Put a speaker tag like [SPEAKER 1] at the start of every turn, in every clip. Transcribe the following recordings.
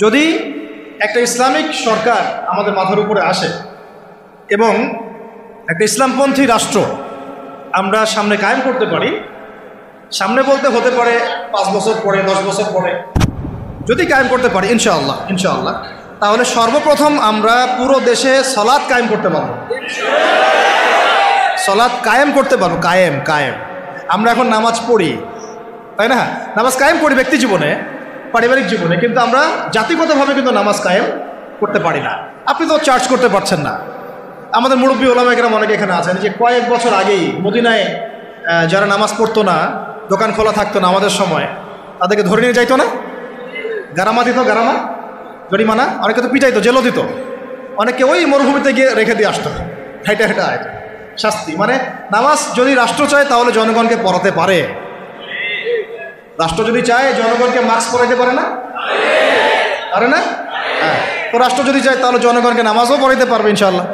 [SPEAKER 1] যদি একটা ইসলামিক সরকার আমাদের মাথার উপরে আসে এবং একটা ইসলামপন্থী রাষ্ট্র আমরা সামনে কায়েম করতে পারি, সামনে বলতে হতে পারে 5 বছর পরে, 10 বছর পরে যদি কায়েম করতে পারি ইনশাআল্লাহ, তাহলে সর্বপ্রথম আমরা পুরো দেশে সালাত কায়েম করতে পারবো। সালাত কায়েম করতে পারবো। কায়েম আমরা এখন নামাজ পড়ি, তাই না? নামাজ কায়েম করি ব্যক্তি জীবনে, পারিবারিক জীবনে, কিন্তু আমরা জাতিগতভাবে কিন্তু নামাজ কায়েম করতে পারি না। আপনি তো চার্জ করতে পারছেন না। আমাদের মুরব্বী ওলামা কেরাম অনেকে এখানে আছেন যে কয়েক বছর আগেই মদিনায় যারা নামাজ পড়তো না, দোকান খোলা থাকতো না আমাদের সময়, তাদেরকে ধরে নিয়ে যাইতো না, গারামা দিত, জরিমানা, অনেকে তো পিটাইতো, জেলও দিত, অনেকে ওই মরুভূমিতে গিয়ে রেখে দিয়ে আসতো, হেঁটে শাস্তি। মানে নামাজ যদি রাষ্ট্র চায় তাহলে জনগণকে পড়াতে পারে। রাষ্ট্র যদি চায় জনগণকে মাস্ক পরাইতে পারে না? হ্যাঁ, তো রাষ্ট্র যদি চায় তাহলে জনগণকে নামাজও পড়াইতে পারবে ইনশাআল্লাহ।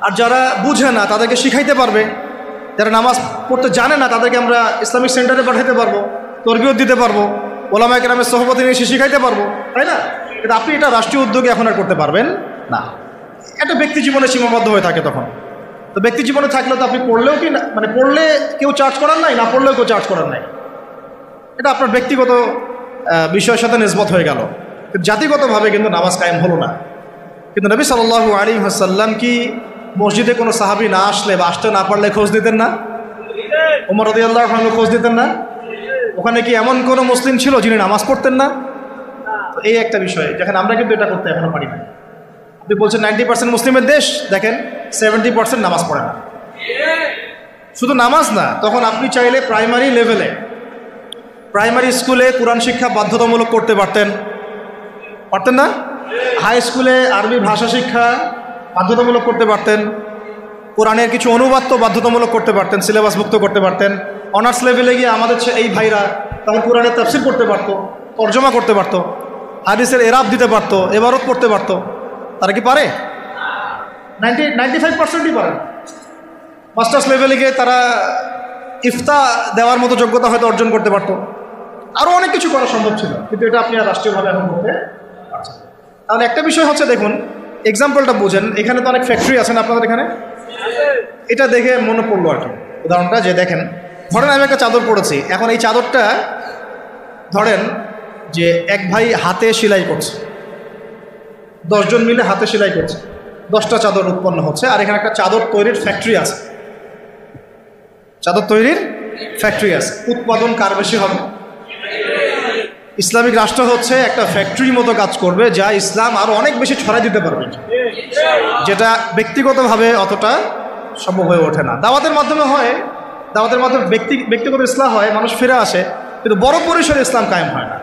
[SPEAKER 1] আর যারা বুঝে না তাদেরকে শিখাইতে পারবে, যারা নামাজ পড়তে জানে না তাদেরকে আমরা ইসলামিক সেন্টারে পাঠাইতে পারবো, তরবিয়ত দিতে পারবো, ওলামায়ে কেরামের সোহবতে নিয়ে শিখাইতে পারবো, তাই না? কিন্তু আপনি এটা রাষ্ট্রীয় উদ্যোগে এখন আর করতে পারবেন না। এটা ব্যক্তি জীবনে সীমাবদ্ধ হয়ে থাকে তখন। তো ব্যক্তি জীবনে থাকলে তো আপনি পড়লেও কি না, মানে পড়লে কেউ চার্জ করার নাই, না পড়লেও কেউ চার্জ করার নাই, এটা আপনার ব্যক্তিগত বিষয়ের সাথে নিসবত হয়ে গেল। কিন্তু জাতিগতভাবে কিন্তু নামাজ কায়েম হলো না। কিন্তু নবী সাল্লাল্লাহু আলাইহি ওয়াসাল্লাম কি মসজিদে কোনো সাহাবী না আসলে বা আসতে না পারলে খোঁজ দিতেন না? ওমর রাদিয়াল্লাহু আনহু খোঁজ দিতেন না? ওখানে কি এমন কোনো মুসলিম ছিল যিনি নামাজ পড়তেন না? তো এই একটা বিষয়, যেখানে আমরা কিন্তু এটা করতে এখনো পারি না। আপনি বলছেন 90% মুসলিমের দেশ, দেখেন 70% নামাজ পড়ে না। শুধু নামাজ না, তখন আপনি চাইলে প্রাইমারি লেভেলে, প্রাইমারি স্কুলে কোরআন শিক্ষা বাধ্যতামূলক করতে পারতেন না? হাই স্কুলে আরবি ভাষা শিক্ষা বাধ্যতামূলক করতে পারতেন, কোরআনের কিছু অনুবাদ তো বাধ্যতামূলক করতে পারতেন, সিলেবাসভুক্ত করতে পারতেন। অনার্স লেভেলে গিয়ে আমাদের এই ভাইরা তখন কোরআনের তাফসীর করতে পারতো, তর্জমা করতে পারতো, হাদিসের এরাব দিতে পারতো, ইবারত পড়তে পারতো। তারা কি পারে? 95%ই পারে। মাস্টার্স লেভেলে গিয়ে তারা ইফতা দেওয়ার মতো যোগ্যতা হয়তো অর্জন করতে পারতো। আরও অনেক কিছু করা সম্ভব ছিল, কিন্তু এটা আপনি আর রাষ্ট্রীয়ভাবে এখন করতে পারছেন। তাহলে একটা বিষয় হচ্ছে, দেখুন এক্সাম্পলটা বুঝেন, এখানে তো অনেক ফ্যাক্টরি আছেন আপনাদের এখানে, এটা দেখে মনে পড়লো আর কি উদাহরণটা, যে দেখেন ধরেন আমি একটা চাদর পরেছি, এখন এই চাদরটা ধরেন যে এক ভাই হাতে সেলাই করছে, 10 জন মিলে হাতে সেলাই করছে, 10টা চাদর উৎপন্ন হচ্ছে, আর এখানে একটা চাদর তৈরির ফ্যাক্টরি আছে, উৎপাদন কার বেশি হবে? ইসলামিক রাষ্ট্র হচ্ছে একটা ফ্যাক্টরির মতো কাজ করবে, যা ইসলাম আরও অনেক বেশি ছড়াই দিতে পারবে, যেটা ব্যক্তিগতভাবে অতটা সম্ভব হয়ে ওঠে না। দাওয়াতের মাধ্যমে হয়, দাওয়াতের মাধ্যমে ব্যক্তিগত ইসলাম হয়, মানুষ ফিরে আসে, কিন্তু বড় পরিসরে ইসলাম কায়েম হয় না।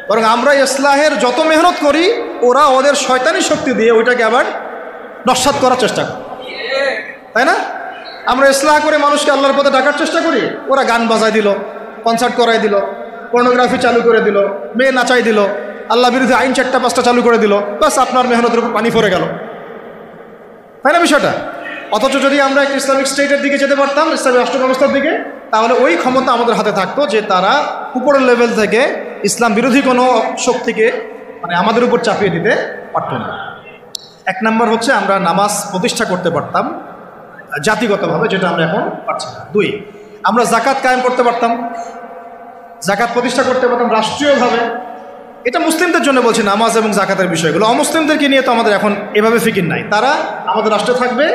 [SPEAKER 1] বরং আমরা ইসলাহের যত মেহনত করি, ওরা ওদের শয়তানি শক্তি দিয়ে ওইটাকে আবার নস্যাৎ করার চেষ্টা করে, তাই না? আমরা ইসলাহ করে মানুষকে আল্লাহর পথে ডাকার চেষ্টা করি, ওরা গান বাজায় দিল, কনসার্ট করাই দিল, পর্নোগ্রাফি চালু করে দিল, মেয়ে নাচাই দিল, আল্লাহ বিরুদ্ধে আইন 4টা-5টা চালু করে দিল, বাস আপনার মেহনতের উপর পানি পড়ে গেল, তাই না বিষয়টা? অথচ যদি আমরা একটা ইসলামিক স্টেটের দিকে যেতে পারতাম, ইসলামিক রাষ্ট্র ব্যবস্থার দিকে, তাহলে ওই ক্ষমতা আমাদের হাতে থাকতো যে তারা উপরের লেভেল থেকে ইসলাম বিরোধী কোনো শক্তিকে মানে আমাদের উপর চাপিয়ে দিতে পারত না। 1 নম্বর হচ্ছে আমরা নামাজ প্রতিষ্ঠা করতে পারতাম জাতিগতভাবে, যেটা আমরা এখন পারছি না। 2, আমরা জাকাত কায়েম করতে পারতাম, জাকাত প্রতিষ্ঠা করতে পারতাম রাষ্ট্রীয়ভাবে। এটা মুসলিমদের জন্য বলছি, নামাজ এবং জাকাতের বিষয়গুলো। অমুসলিমদেরকে নিয়ে তো আমাদের এখন এভাবে ফিকির নাই। তারা আমাদের রাষ্ট্রে থাকবে,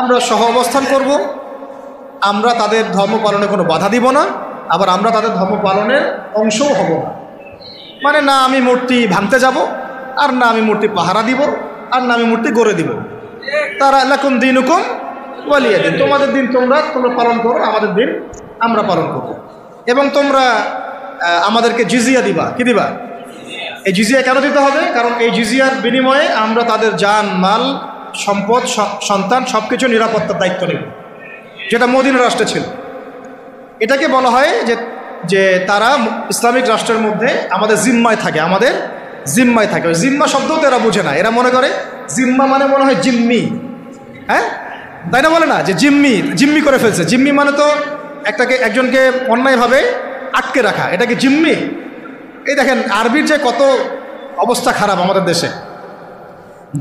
[SPEAKER 1] আমরা সহ অবস্থান করব, আমরা তাদের ধর্ম পালনে কোনো বাধা দিব না, আবার আমরা তাদের ধর্ম পালনের অংশও হব না। মানে না আমি মূর্তি ভাঙতে যাব, আর না আমি মূর্তি পাহারা দিব, আর না আমি মূর্তি গড়ে দিব। তারা লাকুম দিনুকুম ওয়ালিয়া দিন, তোমাদের দিন তোমরা পালন করো, আমাদের দিন আমরা পালন করব। এবং তোমরা আমাদেরকে জিজিয়া দিবা। কি দিবা? এই জিজিয়া কেন দিতে হবে? কারণ এই জিজিয়ার বিনিময়ে আমরা তাদের জান, মাল, সম্পদ, সন্তান সবকিছু নিরাপত্তার দায়িত্ব নেব, যেটা মদিনা রাষ্ট্রে ছিল। এটাকে বলা হয় যে তারা ইসলামিক রাষ্ট্রের মধ্যে আমাদের জিম্মায় থাকে, ওই জিম্মা শব্দও তো এরা বুঝে না। এরা মনে করে জিম্মা মানে মনে হয় জিম্মি, হ্যাঁ তাই না? বলে না যে জিম্মি করে ফেলছে। জিম্মি মানে তো একজনকে অন্যায়ভাবে আটকে রাখা, এটাকে জিম্মি। এই দেখেন আরবির যে কত অবস্থা খারাপ আমাদের দেশে।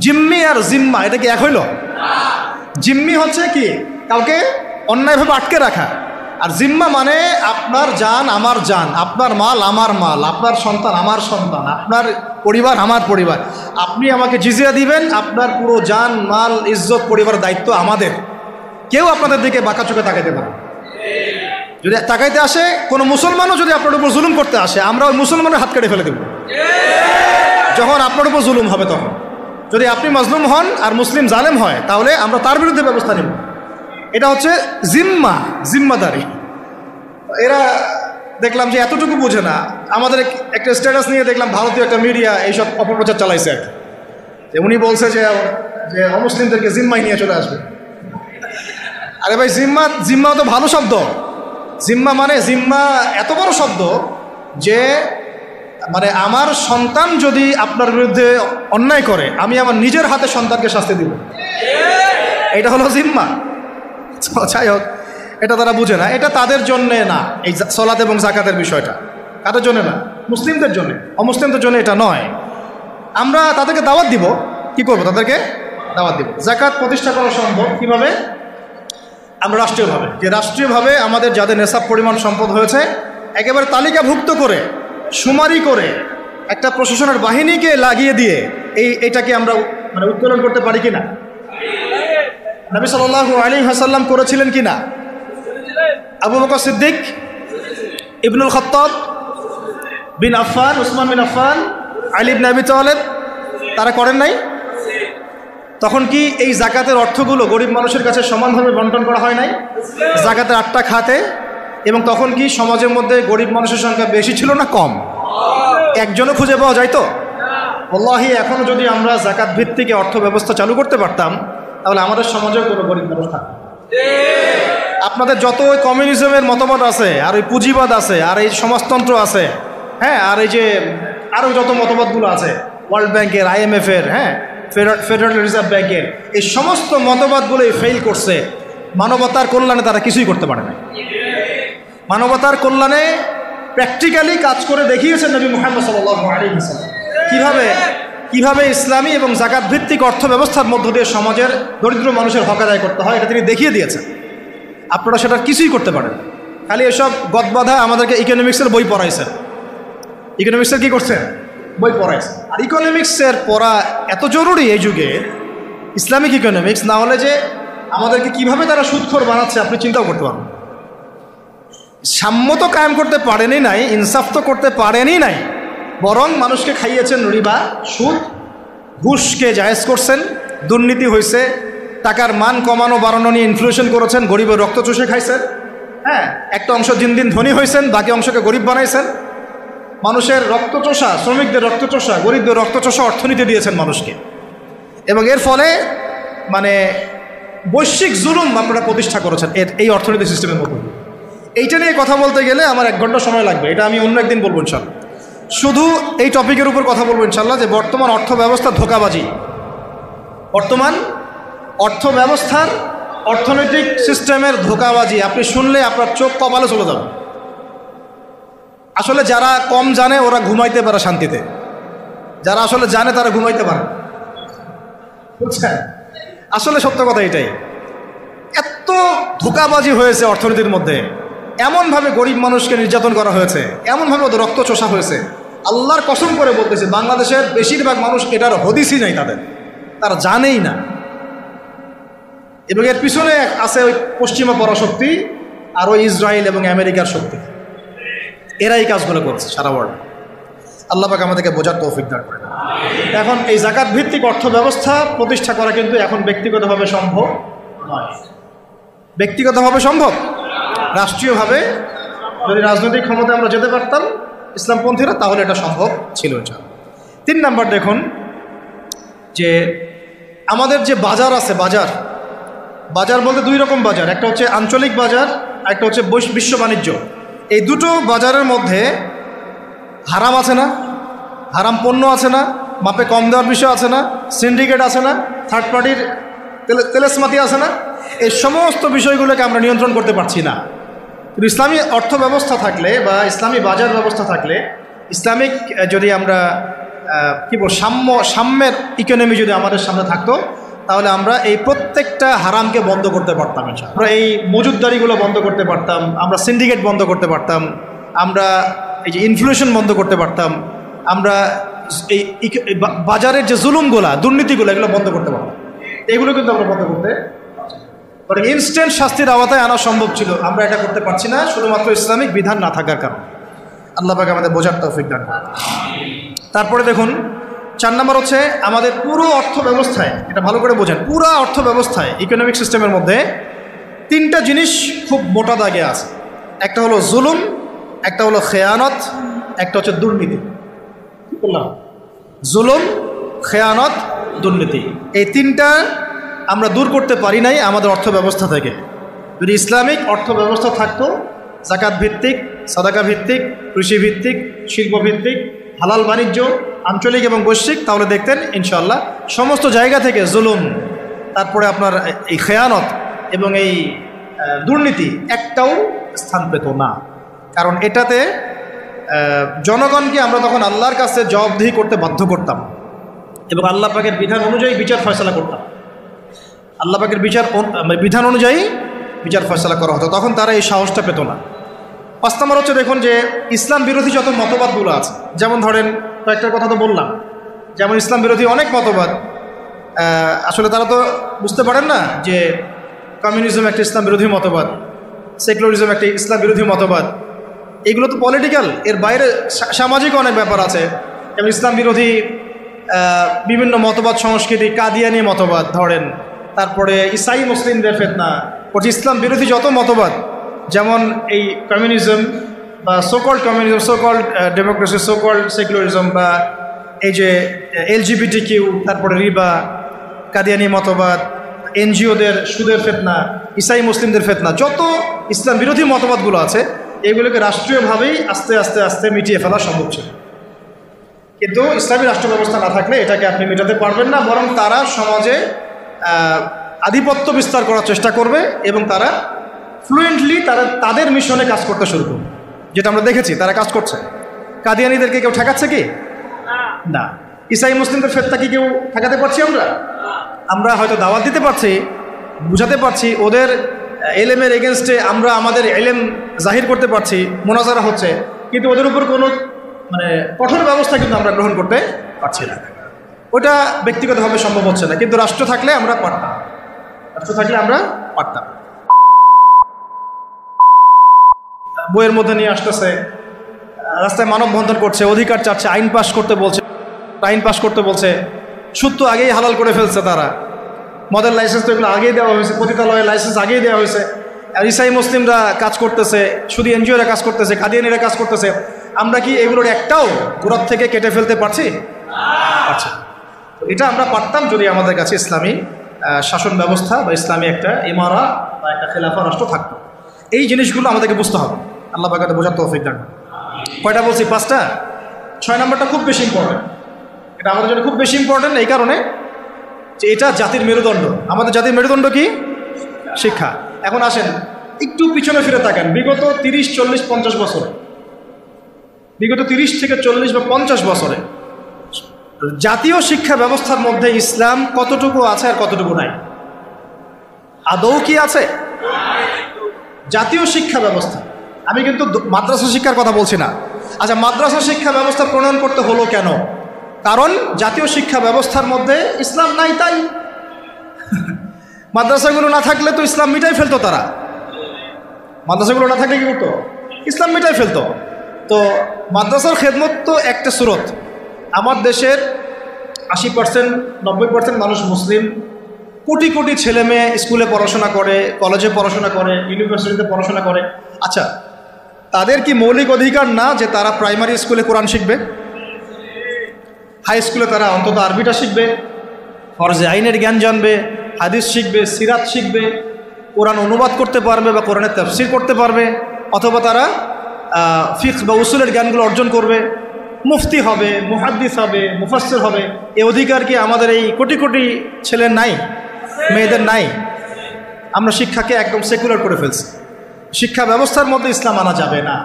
[SPEAKER 1] জিম্মি আর জিম্মা এটা কি এক হইল? জিম্মি হচ্ছে কি কাউকে অন্যায়ভাবে আটকে রাখা, আর জিম্মা মানে আপনার জান আমার জান, আপনার মাল আমার মাল, আপনার সন্তান আমার সন্তান, আপনার পরিবার আমার পরিবার। আপনি আমাকে জিজিয়া দিবেন, আপনার পুরো জান মাল ইজ্জত পরিবারের দায়িত্ব আমাদের। কেউ আপনাদের দিকে বাঁকা চোখে তাকাইতে পারে। যদি তাকাইতে আসে কোনো মুসলমানও যদি আপনার উপর জুলুম করতে আসে, আমরা ওই মুসলমানের হাত কেটে ফেলে দেব যখন আপনার উপর জুলুম হবে। তখন যদি আপনি মাজলুম হন আর মুসলিম জালেম হয়, তাহলে আমরা তার বিরুদ্ধে ব্যবস্থা নেব। এটা হচ্ছে জিম্মাদারি। এরা দেখলাম যে এতটুকু বোঝে না। আমাদের একটা স্ট্যাটাস নিয়ে দেখলাম ভারতীয় একটা মিডিয়া এইসব অপপ্রচার চালাইছে আর কি। উনি বলছে যে অমুসলিমদেরকে জিম্মায় নিয়ে চলে আসবে। আরে ভাই, জিম্মা তো ভালো শব্দ। জিম্মা এত বড় শব্দ যে মানে আমার সন্তান যদি আপনার বিরুদ্ধে অন্যায় করে, আমি আমার নিজের হাতে সন্তানকে শাস্তি দিব, এটা হলো জিম্মা। যাই হোক, এটা তারা বুঝে না। এটা তাদের জন্যে না, এই সালাত এবং যাকাতের বিষয়টা কাদের জন্য না, মুসলিমদের জন্য। অমুসলিমদের জন্য এটা নয়। আমরা তাদেরকে দাওয়াত দিব। কি করব? তাদেরকে দাওয়াত দিব। যাকাত প্রতিষ্ঠা করা সম্ভব কিভাবে? আমরা রাষ্ট্রীয়ভাবে আমাদের যাদের নেশাব পরিমাণ সম্পদ হয়েছে একেবারে তালিকাভুক্ত করে সুমারি করে একটা প্রশাসনের বাহিনীকে লাগিয়ে দিয়ে এইটাকে আমরা মানে উত্তোলন করতে পারি কিনা? নবী সাল্লাল্লাহু আলাইহি ওয়াসাল্লাম করেছিলেন কিনা? আবু বকর সিদ্দিক, ইবনুল খাত্তাব বিন আফফান, উসমান বিন আফফান, আলী ইবনে আবি তালেব তারা করেন নাই? তখন কি এই যাকাতের অর্থগুলো গরিব মানুষের কাছে সমানভাবে বন্টন করা হয় নাই? যাকাতের 8টা খাতে। এবং তখন কি সমাজের মধ্যে গরিব মানুষের সংখ্যা বেশি ছিল না কম? একজনও খুঁজে পাওয়া যায় তো? আল্লাহি, এখনও যদি আমরা যাকাত ভিত্তিক অর্থ ব্যবস্থা চালু করতে পারতাম, তাহলে আমাদের সমাজেও কোনো গরিব মানুষ থাকতো। আপনাদের যত ওই কমিউনিজমের মতবাদ আছে, আর ওই পুঁজিবাদ আছে, আর এই সমাজতন্ত্র আছে, হ্যাঁ, আর এই যে আরও যত মতবাদগুলো আছে, ওয়ার্ল্ড ব্যাংকের, IMF-এর, হ্যাঁ, ফেডারেল রিজার্ভ ব্যাংকের, এই সমস্ত মতবাদগুলোই ফেল করছে। মানবতার কল্যাণে তারা কিছুই করতে পারে না। মানবতার কল্যাণে প্র্যাকটিক্যালি কাজ করে দেখিয়েছেন নবী মুহাম্মদ সাল্লাল্লাহু আলাইহি ওয়াসাল্লাম কিভাবে ইসলামী এবং যাকাত ভিত্তিক অর্থ ব্যবস্থার মধ্য দিয়ে সমাজের দরিদ্র মানুষের হক আদায় করতে হয়। এটা তিনি দেখিয়ে দিয়েছেন। আপনারা সেটা কিছুই করতে পারেন। খালি এসব গদবাধা আমাদেরকে ইকোনমিক্সের বই পড়াইছেন। ইকোনমিক্সের কি করছেন? বই পড়াইছেন। আর ইকোনমিক্সের পড়া এত জরুরি এই যুগে, ইসলামিক ইকোনমিক্স, না হলে যে আমাদেরকে কিভাবে তারা সুদখোর বানাচ্ছে আপনি চিন্তাও করতে পারবেন। সাম্য তো কায়েম করতে পারেনই নাই, ইনসাফ তো করতে পারেনই নাই, বরং মানুষকে খাইয়েছেন রিবা, সুদ, ঘুষকে জায়েজ করছেন, দুর্নীতি হয়েছে, টাকার মান কমানো বাড়ানো নিয়ে ইনফ্লেশন করেছেন, গরিবের রক্ত চুষে খাইছেন, হ্যাঁ, একটা অংশ দিন দিন ধনী হয়েছেন, বাকি অংশকে গরিব বানাইছেন। মানুষের রক্তচোষা, শ্রমিকদের রক্তচোষা, গরিবদের রক্তচোষা অর্থনীতি দিয়েছেন মানুষকে। এবং এর ফলে মানে বৈশ্বিক জুলুম আপনারা প্রতিষ্ঠা করেছেন এই অর্থনৈতিক সিস্টেমের মধ্যে। এইটা নিয়ে কথা বলতে গেলে আমার 1 ঘন্টা সময় লাগবে। এটা আমি অন্য একদিন বলবো ইনশাল্লাহ। শুধু এই টপিকের উপর কথা বলবো ইনশাল্লাহ, যে বর্তমান অর্থ ব্যবস্থার ধোঁকাবাজি, বর্তমান অর্থ ব্যবস্থার অর্থনৈতিক সিস্টেমের ধোঁকাবাজি আপনি শুনলে আপনার চোখ কপালে চলে যাবে। আসলে যারা কম জানে ওরা ঘুমাইতে পারে শান্তিতে, যারা আসলে জানে তারা ঘুমাইতে পারে, বুঝছেন? আসলে সত্য কথা এটাই। এত ধোঁকাবাজি হয়েছে অর্থনীতির মধ্যে, এমনভাবে গরিব মানুষকে নির্যাতন করা হয়েছে, এমনভাবে ওদের রক্ত চোষা হয়েছে। আল্লাহর কসম করে বলতেছে, বাংলাদেশের বেশিরভাগ মানুষ এটার হদিসই নাই, তারা জানেই না। এবং এর পিছনে আছে ওই পশ্চিমা পরাশক্তি আর ওই ইসরায়েল এবং আমেরিকার শক্তি। এরা এই কাজগুলো করছে সারা ওয়ার্ল্ড। আল্লাহ পাক আমাদেরকে বোঝার তৌফিক দান করেন। এখন এই যাকাত ভিত্তিক অর্থ ব্যবস্থা প্রতিষ্ঠা করা কিন্তু এখন ব্যক্তিগতভাবে সম্ভব নয়। ব্যক্তিগতভাবে সম্ভব, রাষ্ট্রীয়ভাবে যদি রাজনৈতিক ক্ষমতা আমরা যেতে পারতাম ইসলামপন্থীরা, তাহলে এটা সম্ভব ছিল। 3 নাম্বার দেখুন যে আমাদের যে বাজার আছে, বাজার বলতে 2 রকম বাজার, একটা হচ্ছে আঞ্চলিক বাজার, একটা হচ্ছে বিশ্ব বাণিজ্য। এই দুটো বাজারের মধ্যে হারাম আছে না, হারাম পণ্য আছে না, মাপে কম দেওয়ার বিষয় আছে না, সিন্ডিকেট আছে না, থার্ড পার্টির তেলেসমাতি আছে না, এই সমস্ত বিষয়গুলোকে আমরা নিয়ন্ত্রণ করতে পারছি না। কিন্তু ইসলামী অর্থ ব্যবস্থা থাকলে বা ইসলামী বাজার ব্যবস্থা থাকলে, ইসলামিক যদি আমরা কী বল সাম্যের ইকোনমি যদি আমাদের সামনে থাকতো, তাহলে আমরা এই প্রত্যেকটা হারামকে বন্ধ করতে পারতাম। আমরা এই মজুদদারিগুলো বন্ধ করতে পারতাম, আমরা সিন্ডিকেট বন্ধ করতে পারতাম, আমরা এই যে ইনফ্লেশন বন্ধ করতে পারতাম, আমরা এই বাজারের যে জুলুমগুলা, দুর্নীতিগুলো, এগুলো বন্ধ করতে পারতাম। এগুলো কিন্তু আমরা বন্ধ করতে পারি। ইনস্ট্যান্ট শাস্তির আওতায় আনা সম্ভব ছিল, আমরা এটা করতে পারছি না শুধুমাত্র ইসলামিক বিধান না থাকার কারণে। আল্লাহ পাক আমাদের বোঝার তৌফিক দান। তারপরে দেখুন 4 নম্বর হচ্ছে আমাদের পুরো অর্থ ব্যবস্থায়, এটা ভালো করে বোঝেন, পুরো অর্থ ব্যবস্থায় ইকোনমিক সিস্টেমের মধ্যে 3টা জিনিস খুব মোটা দাগে আছে। একটা হলো জুলুম, একটা হলো খেয়ানত, একটা হচ্ছে দুর্নীতি। কি বললাম? জুলুম, খেয়ানত, দুর্নীতি। এই 3টা আমরা দূর করতে পারি নাই আমাদের অর্থ ব্যবস্থা থেকে। যদি ইসলামিক অর্থ ব্যবস্থা থাকতো, জাকাত ভিত্তিক, সাদাকা ভিত্তিক, কৃষি ভিত্তিক, শিল্প ভিত্তিক, হালাল বাণিজ্য, আঞ্চলিক এবং বৈশ্বিক, তাহলে দেখতেন ইনশাআল্লাহ সমস্ত জায়গা থেকে জুলুম, তারপরে আপনার এই খেয়ানত এবং এই দুর্নীতি একটাও স্থান পেত না। কারণ এটাতে জনগণকে আমরা তখন আল্লাহর কাছে জবাবদিহি করতে বাধ্য করতাম এবং আল্লাহ পাকের বিধান অনুযায়ী বিচার ফয়সালা করতাম। আল্লাহ পাকের বিধান অনুযায়ী বিচার ফয়সালা করা হতো, তখন তারা এই সাহসটা পেত না। 5 নম্বর হচ্ছে দেখুন যে ইসলাম বিরোধী যত মতবাদগুলো আছে, যেমন ধরেন কয়েকটার কথা তো বললাম, যেমন ইসলাম বিরোধী অনেক মতবাদ, আসলে তারা তো বুঝতে পারেন না যে কমিউনিজম একটা ইসলাম বিরোধী মতবাদ, সেকুলারিজম একটা ইসলাম বিরোধী মতবাদ। এগুলো তো পলিটিক্যাল, এর বাইরে সামাজিক অনেক ব্যাপার আছে। যেমন ইসলাম বিরোধী বিভিন্ন মতবাদ, সংস্কৃতি, কাদিয়ানি মতবাদ ধরেন, তারপরে ইসাই মুসলিমদের ফিতনা, ইসলাম বিরোধী যত মতবাদ, যেমন এই কমিউনিজম বা so-called communism, so-called democracy, so-called secularism, বা এই যে LGBTQ, তারপরে রিবা, কাদিয়ানি মতবাদ, এনজিওদের সুদের ফিতনা, ইসাই মুসলিমদের ফিতনা, যত ইসলাম বিরোধী মতবাদগুলো আছে এগুলোকে রাষ্ট্রীয়ভাবেই আস্তে আস্তে আস্তে মিটিয়ে ফেলা সম্ভব ছিল। কিন্তু ইসলামী রাষ্ট্র ব্যবস্থা না থাকলে এটাকে আপনি মেটাতে পারবেন না, বরং তারা সমাজে আধিপত্য বিস্তার করার চেষ্টা করবে এবং তারা ফ্লুয়েন্টলি তাদের মিশনে কাজ করতে শুরু করবে, যেটা আমরা দেখেছি তারা কাজ করছে। কাদিয়ানিদেরকে কেউ ঠেকাচ্ছে কি? না। ইসাই মুসলিমদের ফেতনা কি কেউ ঠেকাতে পারছি? আমরা হয়তো দাওয়াত দিতে পারছি, বুঝাতে পারছি, ওদের এলেমের এগেনস্টে আমরা আমাদের এলেম জাহির করতে পারছি, মোনাজারা হচ্ছে, কিন্তু ওদের উপর কোনো কঠোর ব্যবস্থা কিন্তু আমরা গ্রহণ করতে পারছি না। ওটা ব্যক্তিগতভাবে সম্ভব হচ্ছে না, কিন্তু রাষ্ট্র থাকলে আমরা পারতাম। বইয়ের মধ্যে নিয়ে আসতেছে, রাস্তায় মানববন্ধন করছে, অধিকার চাচ্ছে, আইন পাস করতে বলছে। সুদ তো আগেই হালাল করে ফেলছে তারা, মদের লাইসেন্স তো এগুলো আগেই দেওয়া হয়েছে, পতিতালয়ের লাইসেন্স আগেই দেওয়া হয়েছে। আর ইসাই মুসলিমরা কাজ করতেছে, শুধু এনজিওরা কাজ করতেছে, কাদিয়ানিরা কাজ করতেছে। আমরা কি এগুলোর একটাও গোড়ার থেকে কেটে ফেলতে পারছি? আচ্ছা, এটা আমরা পারতাম যদি আমাদের কাছে ইসলামী শাসন ব্যবস্থা বা ইসলামী একটা ইমারা বা একটা খেলাফা রাষ্ট্র থাকতো। এই জিনিসগুলো আমাদেরকে বুঝতে হবে। আল্লাহ পাক বোঝার তৌফিক দান। কয়টা বলছি? 5টা। 6 নম্বরটা খুব বেশি ইম্পর্টেন্ট। এটা আমাদের জন্য খুব বেশি ইম্পর্টেন্ট এই কারণে যে এটা জাতির মেরুদণ্ড। আমাদের জাতির মেরুদণ্ড কি? শিক্ষা। এখন আসেন একটু পিছনে ফিরে তাকান, বিগত 30, 40, 50 বছরে, বিগত 30 থেকে 40 বা 50 বছরে জাতীয় শিক্ষা ব্যবস্থার মধ্যে ইসলাম কতটুকু আছে আর কতটুকু নাই? আদৌ কি আছে? জাতীয় শিক্ষা ব্যবস্থা, আমি কিন্তু মাদ্রাসা শিক্ষার কথা বলছি না। আচ্ছা, মাদ্রাসা শিক্ষা ব্যবস্থা প্রণয়ন করতে হলো কেন? কারণ জাতীয় শিক্ষা ব্যবস্থার মধ্যে ইসলাম নাই, তাই। মাদ্রাসাগুলো না থাকলে তো ইসলাম মিটাই ফেলতো তারা। মাদ্রাসাগুলো না থাকলে কি করতো? ইসলাম মিটাই ফেলতো। তো মাদ্রাসার খেদমত তো একটা সুরত। আমার দেশের 80%, 90% মানুষ মুসলিম, কোটি কোটি ছেলে মেয়ে স্কুলে পড়াশোনা করে, কলেজে পড়াশোনা করে, ইউনিভার্সিটিতে পড়াশোনা করে। আচ্ছা, তাদের কি মৌলিক অধিকার না যে তারা প্রাইমারি স্কুলে কোরআন শিখবে, হাই স্কুলে তারা অন্তত আরবিটা শিখবে, ফরজে আইনের জ্ঞান জানবে, হাদিস শিখবে, সিরাত শিখবে, কোরআন অনুবাদ করতে পারবে বা কোরআনের তাফসীর করতে পারবে, অথবা তারা ফিকহ বা উসুলের জ্ঞানগুলো অর্জন করবে, মুফতি হবে, মুহাদ্দিস হবে, মুফাসসির হবে। এই অধিকার কি আমাদের এই কোটি কোটি ছেলের নাই, মেয়েদের নাই? আমরা শিক্ষাকে একদম সেকুলার করে ফেলছি। শিক্ষা ব্যবস্থার মধ্যে ইসলাম আনা যাবে না,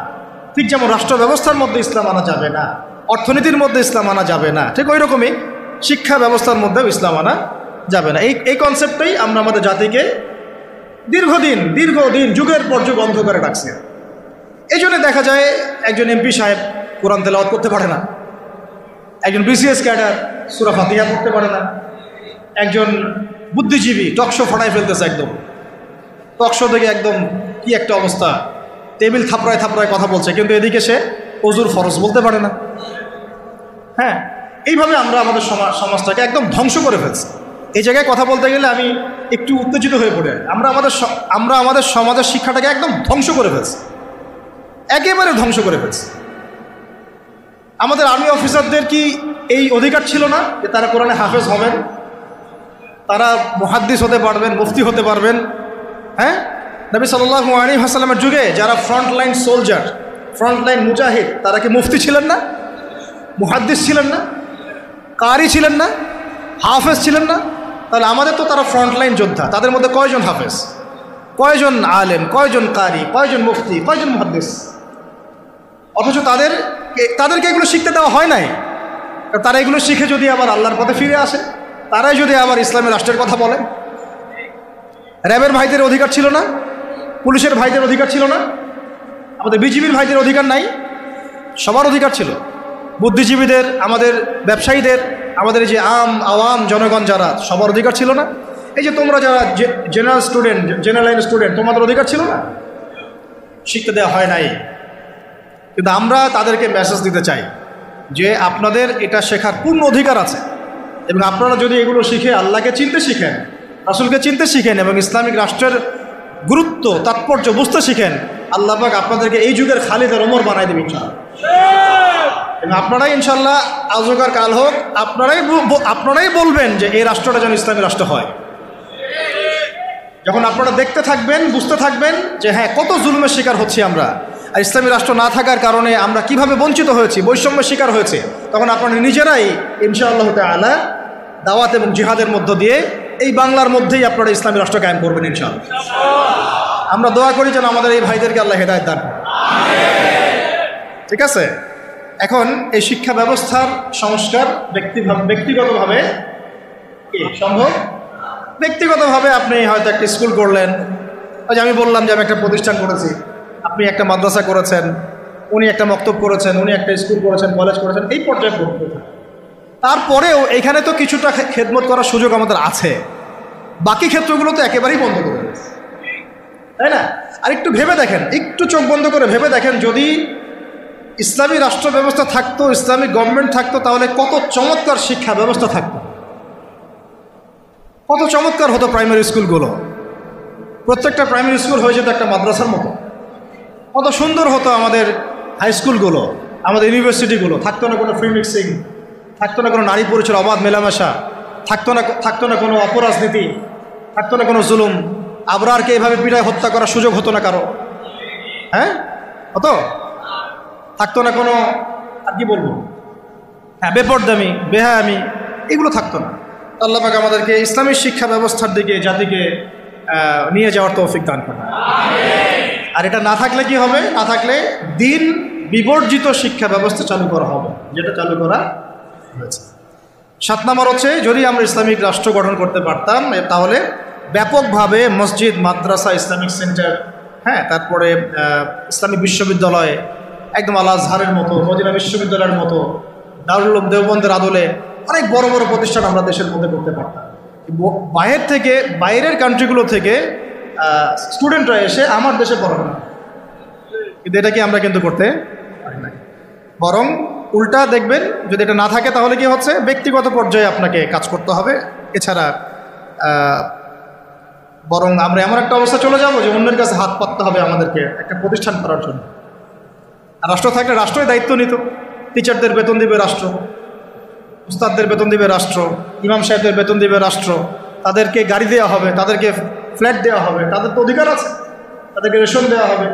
[SPEAKER 1] ঠিক যেমন রাষ্ট্র ব্যবস্থার মধ্যে ইসলাম আনা যাবে না, অর্থনীতির মধ্যে ইসলাম আনা যাবে না, ঠিক ওই রকমই শিক্ষা ব্যবস্থার মধ্যেও ইসলাম আনা যাবে না। এই কনসেপ্টটাই আমরা আমাদের জাতিকে দীর্ঘদিন যুগের পর যুগ অন্ধকারে রাখছি। এই জন্য দেখা যায় একজন এমপি সাহেব কোরআন তেলাওয়াত করতে পারে না, একজন বিসিএস ক্যাডার সূরা ফাতিহা পড়তে পারে না, একজন বুদ্ধিজীবী টকশো ফাটাই ফেলতেছে, একদম টকশো থেকে একদম কি একটা অবস্থা, টেবিল থাপড়ায় কথা বলছে, কিন্তু এদিকে সে ওযুর ফরজ বলতে পারে না। হ্যাঁ, এইভাবে আমরা আমাদের সমাজটাকে একদম ধ্বংস করে ফেলছি। এই জায়গায় কথা বলতে গেলে আমি একটু উত্তেজিত হয়ে পড়ে, আমরা আমাদের সমাজের শিক্ষাটাকে একদম ধ্বংস করে ফেলছি, একেবারে ধ্বংস করে ফেলছি। আমাদের আর্মি অফিসারদের কি এই অধিকার ছিল না যে তারা কোরআনে হাফেজ হবেন, তারা মুহাদ্দিস হতে পারবেন, মুফতি হতে পারবেন? হ্যাঁ, নবী সাল্লাল্লাহু আলাইহি ওয়াসাল্লামের যুগে যারা ফ্রন্টলাইন সোলজার, ফ্রন্টলাইন মুজাহিদ, তারা কি মুফতি ছিলেন না, মুহাদ্দিস ছিলেন না, কারি ছিলেন না, হাফেজ ছিলেন না? তাহলে আমাদের তো তারা ফ্রন্টলাইন যোদ্ধা, তাদের মধ্যে কয়জন হাফেজ, কয়জন আলেম, কয়জন কারি, কয়জন মুফতি, কয়জন মুহাদ্দিস? অথচ তাদেরকে এগুলো শিখতে দেওয়া হয় নাই। তারা এগুলো শিখে যদি আবার আল্লাহর পথে ফিরে আসে, তারাই যদি আবার ইসলামের রাষ্ট্রের কথা বলে। র্যাবের ভাইদের অধিকার ছিল না, পুলিশের ভাইদের অধিকার ছিল না, আমাদের বিজিবির ভাইদের অধিকার নাই? সবার অধিকার ছিল, বুদ্ধিজীবীদের, আমাদের ব্যবসায়ীদের, আমাদের যে আওয়াম জনগণ যারা, সবার অধিকার ছিল না? এই যে তোমরা যারা জেনারেল লাইন স্টুডেন্ট, তোমাদের অধিকার ছিল না? শিখতে দেওয়া হয় নাই। কিন্তু আমরা তাদেরকে মেসেজ দিতে চাই যে আপনাদের এটা শেখার পূর্ণ অধিকার আছে, এবং আপনারা যদি এগুলো শিখে আল্লাহকে চিনতে শিখেন, রাসূলকে চিনতে শিখেন, এবং ইসলামিক রাষ্ট্রের গুরুত্ব তাৎপর্য বুঝতে শিখেন, আল্লাহ পাক আপনাদেরকে এই যুগের খালিদ আর ওমর বানাই দেবেন ইনশাআল্লাহ। এবং আপনারাই ইনশাআল্লাহ আজ হোক আর কাল হোক আপনারাই বলবেন যে এই রাষ্ট্রটা যেন ইসলামী রাষ্ট্র হয়। যখন আপনারা দেখতে থাকবেন, বুঝতে থাকবেন যে হ্যাঁ, কত জুলুমের শিকার হচ্ছি আমরা, আর ইসলামী রাষ্ট্র না থাকার কারণে আমরা কিভাবে বঞ্চিত হয়েছি, বৈষম্যের শিকার হয়েছে, তখন আপনারা নিজেরাই ইনশাআল্লাহ তাআলা দাওয়াত এবং জিহাদের মধ্য দিয়ে এই বাংলার মধ্যেই আপনারা ইসলামী রাষ্ট্র কায়েম করবেন ইনশাআল্লাহ। আমরা দোয়া করি যেন আমাদের এই ভাইদেরকে আল্লাহ হেদায়েত দান করেন। ঠিক আছে, এখন এই শিক্ষা ব্যবস্থার সংস্কার ব্যক্তিগতভাবে কি সম্ভব? ব্যক্তিগতভাবে আপনি হয়তো একটা স্কুল করলেন, ওই যে আমি বললাম যে আমি একটা প্রতিষ্ঠান করেছি, আপনি একটা মাদ্রাসা করেছেন, উনি একটা মক্তব করেছেন, উনি একটা স্কুল করেছেন, কলেজ করেছেন, এই পর্যায়ে করতে থাকেন। তারপরেও এখানে তো কিছুটা খেদমত করার সুযোগ আমাদের আছে, বাকি ক্ষেত্রগুলো তো একেবারেই বন্ধ করে দিয়েছে, তাই না? আর একটু ভেবে দেখেন, একটু চোখ বন্ধ করে ভেবে দেখেন, যদি ইসলামী রাষ্ট্র ব্যবস্থা থাকতো, ইসলামিক গভর্নমেন্ট থাকতো, তাহলে কত চমৎকার শিক্ষা ব্যবস্থা থাকতো, কত চমৎকার হতো প্রাইমারি স্কুলগুলো, প্রত্যেকটা প্রাইমারি স্কুল হয়ে যেত একটা মাদ্রাসার মতো, কত সুন্দর হতো আমাদের হাই স্কুলগুলো, আমাদের ইউনিভার্সিটিগুলো, থাকতো না কোনো ফ্রি মিক্সিং, থাকতো না কোনো নারী পুরুষের অবাধ মেলামেশা, থাকতো না কোনো অপরাজনীতি, থাকতো না কোনো জুলুম, আবরারকে এভাবে পিটায় হত্যা করার সুযোগ হতো না কারো, হ্যাঁ হতো, থাকতো না কোনো, আর কি বলবো, হ্যাঁ বেপরদামি, বেহায়ামি, এগুলো থাকতো না। আল্লাহ পাক আমাদেরকে ইসলামী শিক্ষা ব্যবস্থার দিকে জাতিকে নিয়ে যাওয়ার তৌফিক দান করেন। আর এটা না থাকলে কি হবে? না থাকলে দিন বিবর্জিত শিক্ষা ব্যবস্থা চালু করা হবে, যেটা চালু করা হয়েছে। 7 নম্বর হচ্ছে, যদি আমরা ইসলামিক রাষ্ট্র গঠন করতে পারতাম তাহলে ব্যাপকভাবে মসজিদ, মাদ্রাসা, ইসলামিক সেন্টার, হ্যাঁ, তারপরে ইসলামিক বিশ্ববিদ্যালয়, একদম আল আজহারের মতো, মদিনা বিশ্ববিদ্যালয়ের মতো, দারুল উলুম দেওবন্দের আদলে অনেক বড় বড় প্রতিষ্ঠান আমরা দেশের মধ্যে করতে পারতাম। বাইরের কান্ট্রিগুলো থেকে স্টুডেন্টরা এসে আমার দেশে পড়াশোনা, কিন্তু এটা কি আমরা কিন্তু করতে পারি না। বরং উল্টা দেখবেন, যদি এটা না থাকে তাহলে কি হচ্ছে, ব্যক্তিগত পর্যায়ে আপনাকে কাজ করতে হবে, এছাড়া বরং আমরা এমন একটা অবস্থা চলে যাব যে অন্যের কাছে হাত পাততে হবে আমাদেরকে একটা প্রতিষ্ঠান করার জন্য। আর রাষ্ট্র থাকলে রাষ্ট্রই দায়িত্ব নিত, টিচারদের বেতন দিবে রাষ্ট্র, উস্তাদদের বেতন দিবে রাষ্ট্র, ইমাম সাহেবদের বেতন দিবে রাষ্ট্র, তাদেরকে গাড়ি দেওয়া হবে, তাদেরকে ফ্ল্যাট দেওয়া হবে, তাদের তো অধিকার আছে, তাদেরকে রেশন দেওয়া হবে,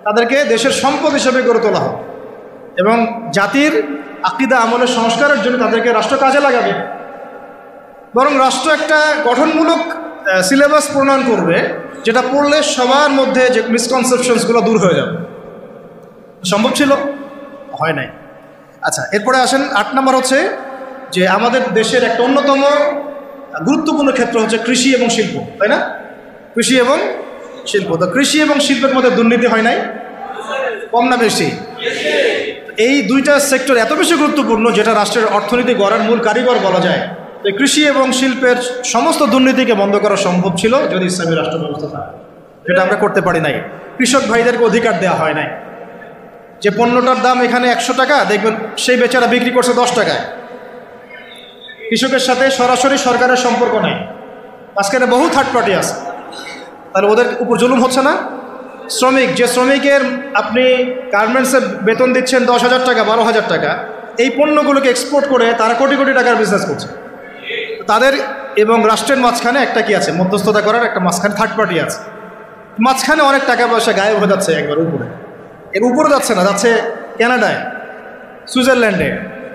[SPEAKER 1] তাদেরকে দেশের সম্পদ হিসেবে গড়ে তোলা হবে, এবং জাতির আকীদা আমলের সংস্কারের জন্য তাদেরকে রাষ্ট্র কাজে লাগাবে। বরং রাষ্ট্র একটা গঠনমূলক সিলেবাস প্রণয়ন করবে, যেটা পড়লে সবার মধ্যে যে মিসকনসেপশনসগুলো দূর হয়ে যাবে। সম্ভব ছিল? হয় নাই। আচ্ছা, এরপরে আসেন 8 নম্বর হচ্ছে যে আমাদের দেশের একটা অন্যতম গুরুত্বপূর্ণ ক্ষেত্র হচ্ছে কৃষি এবং শিল্প, তাই না? কৃষি এবং শিল্প। তো কৃষি এবং শিল্পের মধ্যে দুর্নীতি হয় নাই? কম না বেশি? এই দুইটা সেক্টর এত বেশি গুরুত্বপূর্ণ যেটা রাষ্ট্রের অর্থনীতি গড়ার মূল কারিগর বলা যায়। তো কৃষি এবং শিল্পের সমস্ত দুর্নীতিকে বন্ধ করা সম্ভব ছিল যদি ইসলামী রাষ্ট্র ব্যবস্থা থাকে, যেটা আমরা করতে পারি নাই। কৃষক ভাইদেরকে অধিকার দেওয়া হয় নাই। যে পণ্যটার দাম এখানে 100 টাকা, দেখবেন সেই বেচারা বিক্রি করছে 10 টাকায়। কৃষকের সাথে সরাসরি সরকারের সম্পর্ক নাই, মাঝখানে বহু থার্ড পার্টি আছে। তাহলে ওদের উপর জুলুম হচ্ছে না? শ্রমিক, যে শ্রমিকের আপনি গার্মেন্টসে বেতন দিচ্ছেন 10,000 টাকা, 12,000 টাকা, এই পণ্যগুলোকে এক্সপোর্ট করে তারা কোটি কোটি টাকার বিজনেস করছে। তাদের এবং রাষ্ট্রের মাঝখানে একটা কি আছে, মধ্যস্থতা করার একটা মাঝখানে থার্ড পার্টি আছে। মাঝখানে অনেক টাকা পয়সা গায়েব হয়ে যাচ্ছে একবার উপরে। এর উপরে যাচ্ছে না, যাচ্ছে কানাডায়, সুইজারল্যান্ডে,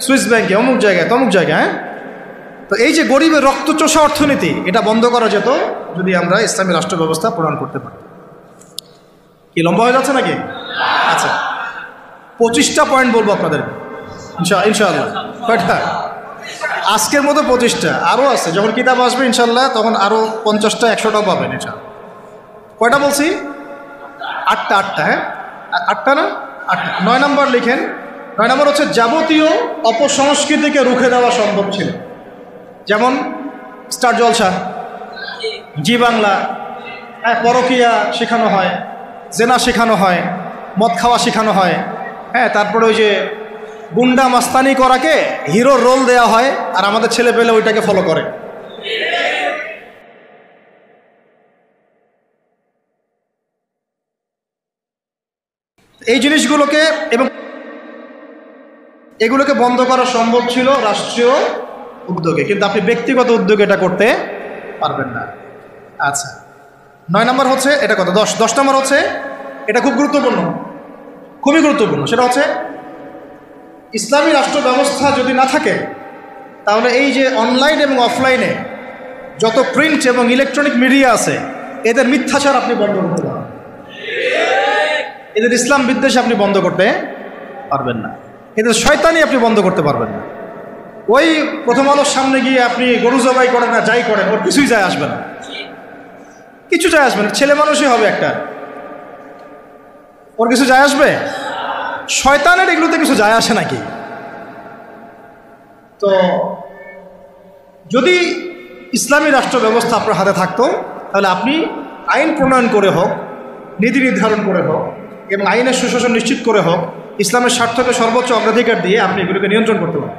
[SPEAKER 1] সুইস ব্যাংকে, অমুক জায়গায়, তমুক জায়গায়। হ্যাঁ, তো এই যে গরিবের রক্তচোষা অর্থনীতি, এটা বন্ধ করা যেত যদি আমরা ইসলামী রাষ্ট্র ব্যবস্থা প্রণয়ন করতে পারি। কি লম্বা হয়ে যাচ্ছে নাকি? আচ্ছা, 25টা পয়েন্ট বলবো আপনাদের ইনশাআল্লাহ। কয়টা? আজকের মতো 25টা, আরও আছে। যখন কিতাব আসবে ইনশাল্লাহ তখন আরও 50টা 100টাও পাবেন ইনশাআল্লাহ। কয়টা বলছি? 8টা। হ্যাঁ, 8টা না? 8টা। 9 নম্বর লিখেন। 9 নম্বর হচ্ছে যাবতীয় অপসংস্কৃতিকে রুখে দেওয়া সম্ভব ছিল। যেমন স্টার জলসা, জি বাংলা, পরকীয়া শেখানো হয়, জেনা শেখানো হয়, মদ খাওয়া শেখানো হয়। হ্যাঁ, তারপরে ওই যে গুন্ডা মাস্তানি করাকে হিরোর রোল দেওয়া হয়, আর আমাদের ছেলে পেলে ওইটাকে ফলো করে। এই জিনিসগুলোকে এবং এগুলোকে বন্ধ করা সম্ভব ছিল রাষ্ট্রীয় উদ্যোগে, কিন্তু আপনি ব্যক্তিগত উদ্যোগে এটা করতে পারবেন না। আচ্ছা, 9 নম্বর হচ্ছে এটা কত? 10 নম্বর হচ্ছে এটা খুব গুরুত্বপূর্ণ, খুবই গুরুত্বপূর্ণ। সেটা হচ্ছে ইসলামী রাষ্ট্র ব্যবস্থা যদি না থাকে তাহলে এই যে অনলাইন এবং অফলাইনে যত প্রিন্ট এবং ইলেকট্রনিক মিডিয়া আছে এদের মিথ্যাচার আপনি বন্ধ করতে পারবেন, এদের ইসলাম বিদ্বেষ আপনি বন্ধ করতে পারবেন না, এদের শয়তানি আপনি বন্ধ করতে পারবেন না। ওই প্রথম আলোর সামনে গিয়ে আপনি গরু জবাই করেন না যাই করেন, ওর কিছুই যায় আসবে না, কিছু যায় আসবে না। ছেলে মানুষই হবে একটা, ওর কিছু যায় আসবে? শয়তানের এগুলোতে কিছু যায় আসে নাকি? তো যদি ইসলামী রাষ্ট্র ব্যবস্থা আপনার হাতে থাকতো তাহলে আপনি আইন প্রণয়ন করে হোক, নীতি নির্ধারণ করে হোক এবং আইনের সুশাসন নিশ্চিত করে হোক, ইসলামের স্বার্থকে সর্বোচ্চ অগ্রাধিকার দিয়ে আপনি এগুলোকে নিয়ন্ত্রণ করতে পারেন।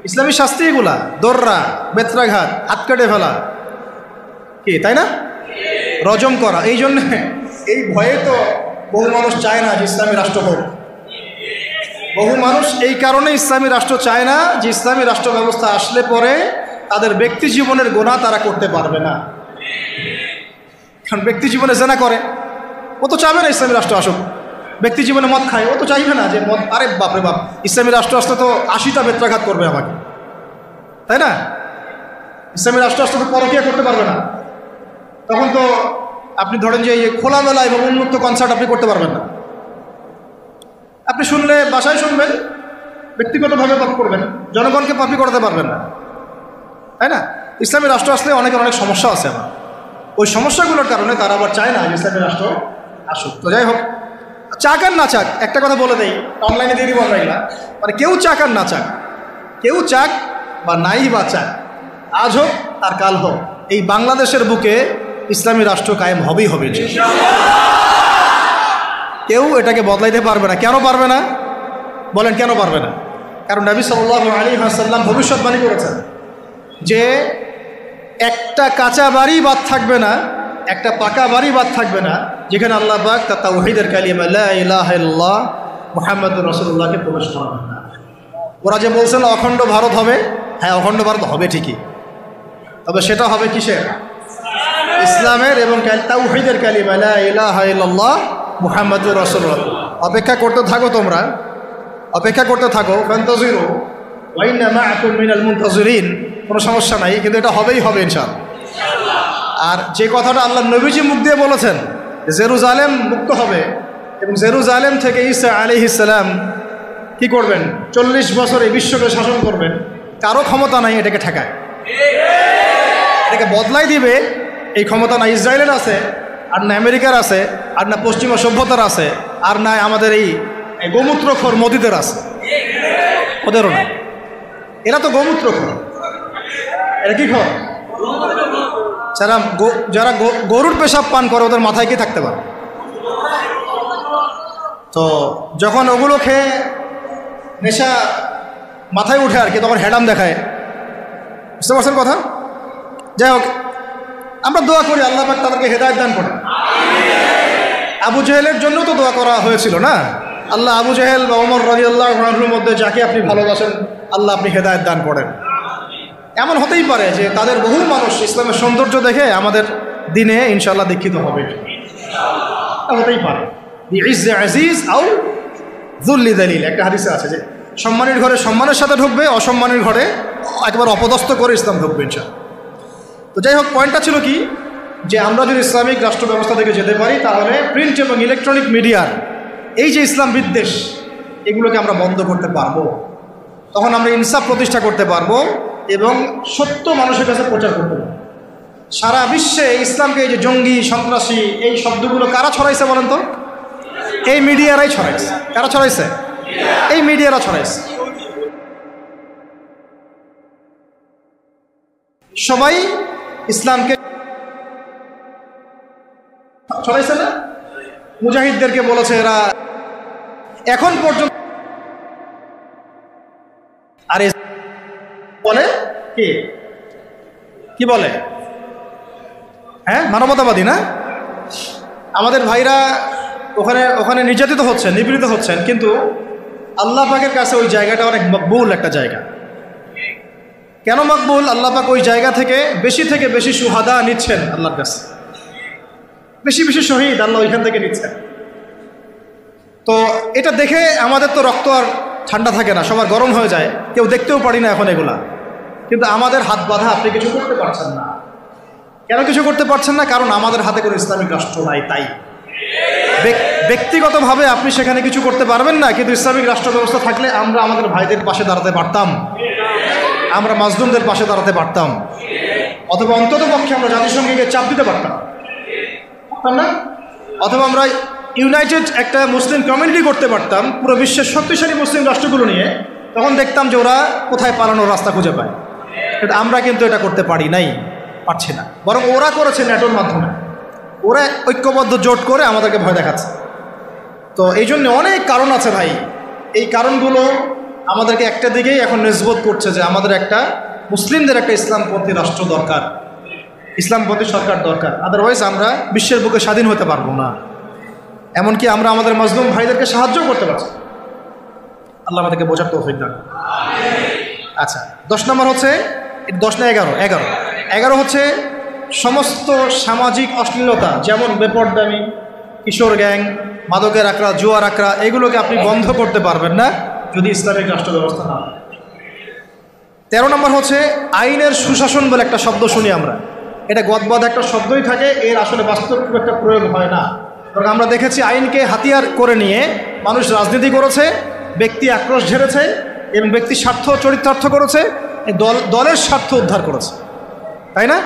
[SPEAKER 1] ইসলামী শাস্তি এগুলা, দর্রা, বেত্রাঘাত, হাত কেটে ফেলা, কি তাই না? রজম করা। এই জন্যে এই ভয়ে তো বহু মানুষ চায় না যে ইসলামী রাষ্ট্র হোক। বহু মানুষ এই কারণে ইসলামী রাষ্ট্র চায় না যে ইসলামী রাষ্ট্র ব্যবস্থা আসলে পরে তাদের ব্যক্তি জীবনের গুনাহ তারা করতে পারবে না। কারণ ব্যক্তি জীবনে জেনা করে, ও তো চাইবে না ইসলামী রাষ্ট্র আসুক। ব্যক্তি জীবনে মদ খায়, ও তো চাইবে না যে মদ, আরে বাপরে বাপ, ইসলামী রাষ্ট্র আসলে তো 80টা বেত্রাঘাত করবে আমাকে, তাই না? ইসলামী রাষ্ট্র আসলে তো পরকীয়া করতে পারবে না। তখন তো আপনি ধরেন যে এই খোলামেলা এবং উন্মুক্ত কনসার্ট আপনি করতে পারবেন না। আপনি শুনলে বাসায় শুনবেন, ব্যক্তিগতভাবে পাপ করবেন, জনগণকে পাপি করতে পারবেন না, তাই না? ইসলামী রাষ্ট্র আসলে অনেকের অনেক সমস্যা আছে আমার, ওই সমস্যাগুলোর কারণে তারা আবার চায় না যে ইসলামী রাষ্ট্র আসুক। তো যাই হোক, চাক আর না চাক, একটা কথা বলে দেই, অনলাইনে দিয়ে দিব আমরা এগুলা, মানে কেউ চাক আর না চাক, কেউ চাক বা নাই বা চাক, আজ হোক আর কাল হোক, এই বাংলাদেশের বুকে ইসলামী রাষ্ট্র কায়েম হবেই হবে। কেউ এটাকে বদলাইতে পারবে না। কেন পারবে না বলেন? কেন পারবে না? কারণ নবী সাল্লাল্লাহু আলাইহি ওয়াসাল্লাম ভবিষ্যৎবাণী করেছেন যে একটা কাঁচা বাড়ি বাদ থাকবে না, একটা পাকা বাড়ি বাদ থাকবে না যেখানে আল্লাহ পাক তার তাওহীদের কালিমা লা ইলাহা ইল্লাল্লাহ মুহাম্মাদুর রাসূলুল্লাহকে প্রবেশ করাবেন না। ওরা যে বলছেন অখণ্ড ভারত হবে, হ্যাঁ অখণ্ড ভারত হবে ঠিকই, তবে সেটা হবে কিসের? ইসলামের এবং তাওহীদের কালিমা লা ইলাহা ইল্লাল্লাহ মুহাম্মাদুর রাসূলুল্লাহ। অপেক্ষা করতে থাকো, তোমরা অপেক্ষা করতে থাকো। ফান্তাজিরু ওয়া ইন্না মাআকুম মিনাল মুনতাজিরিন। কোনো সমস্যা নাই, কিন্তু এটা হবেই হবে ইনশাআল্লাহ। আর যে কথাটা আল্লাহ নবীজি মুখ দিয়ে বলেছেন, জেরুজালেম মুক্ত হবে এবং জেরুজালেম থেকে ঈসা আলাইহিস সালাম কি করবেন, 40 বছর এই বিশ্বকে শাসন করবেন, কারো ক্ষমতা নাই এটাকে ঠেকায়, এটাকে বদলাই দিবে এই ক্ষমতা না ইসরায়েলের আছে, আর না আমেরিকার আছে, আর না পশ্চিমা সভ্যতার আছে, আর না আমাদের এই গোমূত্রখোর মোদিদের আছে, ওদেরও না। এরা তো গোমূত্রখোর, এরা কি খোর? যারা গরুর পেশাব পান করে ওদের মাথায় কি থাকতে পারে? তো যখন ওগুলো খেয়ে নেশা মাথায় উঠে আর কি, তখন হ্যাডাম দেখায়, বুঝতে পারছেন কথা? যাই হোক, আমরা দোয়া করি আল্লাহ পাক তাদেরকে হেদায়েত দান করেন। আবু জেহেলের জন্য তো দোয়া করা হয়েছিল না, আল্লাহ আবু জেহেল বা ওমর রাদিয়াল্লাহু আনহুর মধ্যে যাকে আপনি ভালোবাসেন আল্লাহ আপনি হেদায়েত দান করেন। এমন হতেই পারে যে তাদের বহু মানুষ ইসলামের সৌন্দর্য দেখে আমাদের দিনে ইনশাআল্লাহ দীক্ষিত হবে, হতেই পারে। ইজ্জে আজিজ আও যুল্লি দালিল, একটা হাদিসে আছে যে সম্মানের ঘরে সম্মানের সাথে ঢুকবে, অসম্মানের ঘরে একেবারে অপদস্থ করে ইসলাম ঢুকবে ইনশাআল্লাহ। তো যাই হোক, পয়েন্টটা ছিল কি, যে আমরা যদি ইসলামিক রাষ্ট্র ব্যবস্থা থেকে যেতে পারি তাহলে প্রিন্ট এবং ইলেকট্রনিক মিডিয়ার এই যে ইসলাম বিদ্বেষ এগুলোকে আমরা বন্ধ করতে পারবো, তখন আমরা ইনসাফ প্রতিষ্ঠা করতে পারবো এবং সত্য মানুষের কাছে প্রচার করতে পারবো। সারা বিশ্বে ইসলামকে এই যে জঙ্গি সন্ত্রাসী এই শব্দগুলো কারা ছড়াইছে বলেন তো? এই মিডিয়ারাই ছড়াইছে। কারা ছড়াইছে? এই মিডিয়ারা ছড়াইছে। সবাই ইসলামকে ছড়াইছে না? মুজাহিদদেরকে বলেছে এরা এখন পর্যন্ত, আরে বলে কি বলে, হ্যাঁ মানবতাবাদী না? আমাদের ভাইরা ওখানে নির্যাতিত হচ্ছেন, নিপীড়িত হচ্ছেন, কিন্তু আল্লাহ পাকের কাছে ওই জায়গাটা অনেক মকবুল একটা জায়গা। কেন মকবুল? আল্লাহ পাক ওই জায়গা থেকে বেশি সুহাদা নিচ্ছেন আল্লাহর কাছে, বেশি শহীদ আল্লাহ ওইখান থেকে নিচ্ছেন। তো এটা দেখে আমাদের তো রক্ত আর ঠান্ডা থাকে না, সবার গরম হয়ে যায়, কেউ দেখতেও পারি না এখন এগুলা, কিন্তু আমাদের হাত বাঁধা, আপনি কিছু করতে পারছেন না। কেন কিছু করতে পারছেন না? কারণ আমাদের হাতে কোনো ইসলামিক রাষ্ট্র নাই। তাই ব্যক্তিগতভাবে আপনি সেখানে কিছু করতে পারবেন না, কিন্তু ইসলামিক রাষ্ট্র ব্যবস্থা থাকলে আমরা আমাদের ভাইদের পাশে দাঁড়াতে পারতাম, আমরা মাজলুমদের পাশে দাঁড়াতে পারতাম, অথবা অন্তত পক্ষে আমরা জাতিসংঘকে চাপ দিতে পারতাম না, অথবা আমরা ইউনাইটেড একটা মুসলিম কমিউনিটি করতে পারতাম পুরো বিশ্বের শক্তিশালী মুসলিম রাষ্ট্রগুলো নিয়ে। তখন দেখতাম যে ওরা কোথায় পালানোর রাস্তা খুঁজে পায়। কিন্তু আমরা কিন্তু এটা করতে পারছি না, বরং ওরা করেছে ন্যাটোর মাধ্যমে, ওরা ঐক্যবদ্ধ জোট করে আমাদেরকে ভয় দেখাচ্ছে। তো এই জন্য অনেক কারণ আছে ভাই, এই কারণগুলো আমাদেরকে একটা দিকেই এখন নিসবত করছে যে আমাদের একটা মুসলিমদের একটা ইসলামপন্থী রাষ্ট্র দরকার, ইসলামপন্থী সরকার দরকার, আদারওয়াইজ আমরা বিশ্বের বুকে স্বাধীন হতে পারবো না। এমনকি আমরা আমাদের মাজলুম ভাইদেরকে সাহায্য করতে পারছি। আল্লাহ আমাদেরকে বোঝার তৌফিক দান। আচ্ছা, 10 নম্বর হচ্ছে 10 না 11 হচ্ছে সমস্ত সামাজিক অশ্লীলতা, যেমন বেপরদামি, কিশোর গ্যাং, মাদকের আকড়া, জুয়ার আকড়া, এগুলোকে আপনি বন্ধ করতে পারবেন না যদি ইসলামিক রাষ্ট্র ব্যবস্থা না হয়। 13 নম্বর হচ্ছে আইনের সুশাসন বলে একটা শব্দ শুনি আমরা, এটা গদবাদ একটা শব্দই থাকে, এর আসলে বাস্তব খুব একটা প্রয়োগ হয় না। কারণ আমরা দেখেছি আইনকে হাতিয়ার করে নিয়ে মানুষ রাজনীতি করেছে, ব্যক্তি আক্রোশ ঝেড়েছে এবং ব্যক্তির স্বার্থ চরিতার্থ করেছে, দলের স্বার্থ উদ্ধার করেছে, তাই না?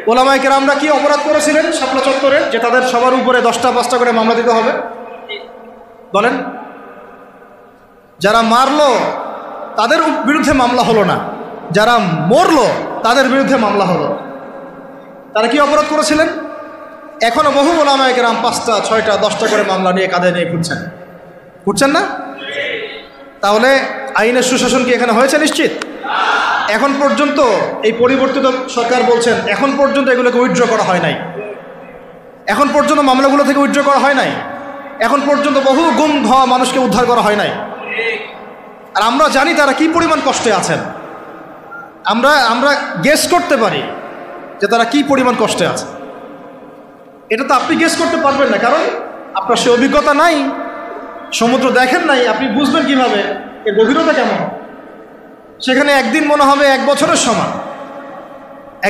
[SPEAKER 1] ওলামায়ে কেরামরা কি অপরাধ করেছিলেন শাপলা চত্বরে, যে তাদের সবার উপরে 10টা 5টা করে মামলা দিতে হবে? বলেন, যারা মারলো তাদের বিরুদ্ধে মামলা হলো না, যারা মরলো তাদের বিরুদ্ধে মামলা হলো। তারা কি অপরাধ করেছিলেন? এখনো বহু ওলামায়ে কেরাম 5টা 6টা 10টা করে মামলা নিয়ে কাঁধে নিয়ে ঘুরছেন না? তাহলে আইনের সুশাসন কি এখানে হয়েছে? নিশ্চিত। এখন পর্যন্ত এই পরিবর্তিত সরকার বলছেন এখন পর্যন্ত এগুলোকে উইথড্র করা হয় নাই, এখন পর্যন্ত মামলাগুলো থেকে উইথড্র করা হয় নাই, এখন পর্যন্ত বহু গুম হওয়া মানুষকে উদ্ধার করা হয় নাই। আর আমরা জানি তারা কি পরিমাণ কষ্টে আছেন, আমরা গেস করতে পারি যে তারা কি পরিমাণ কষ্টে আছে। এটা তো আপনি গেস করতে পারবেন না, কারণ আপনার সে অভিজ্ঞতা নাই, সমুদ্র দেখেন নাই, আপনি বুঝবেন কিভাবে এর গভীরতা কেমন। সেখানে একদিন মনে হবে 1 বছরের সমান,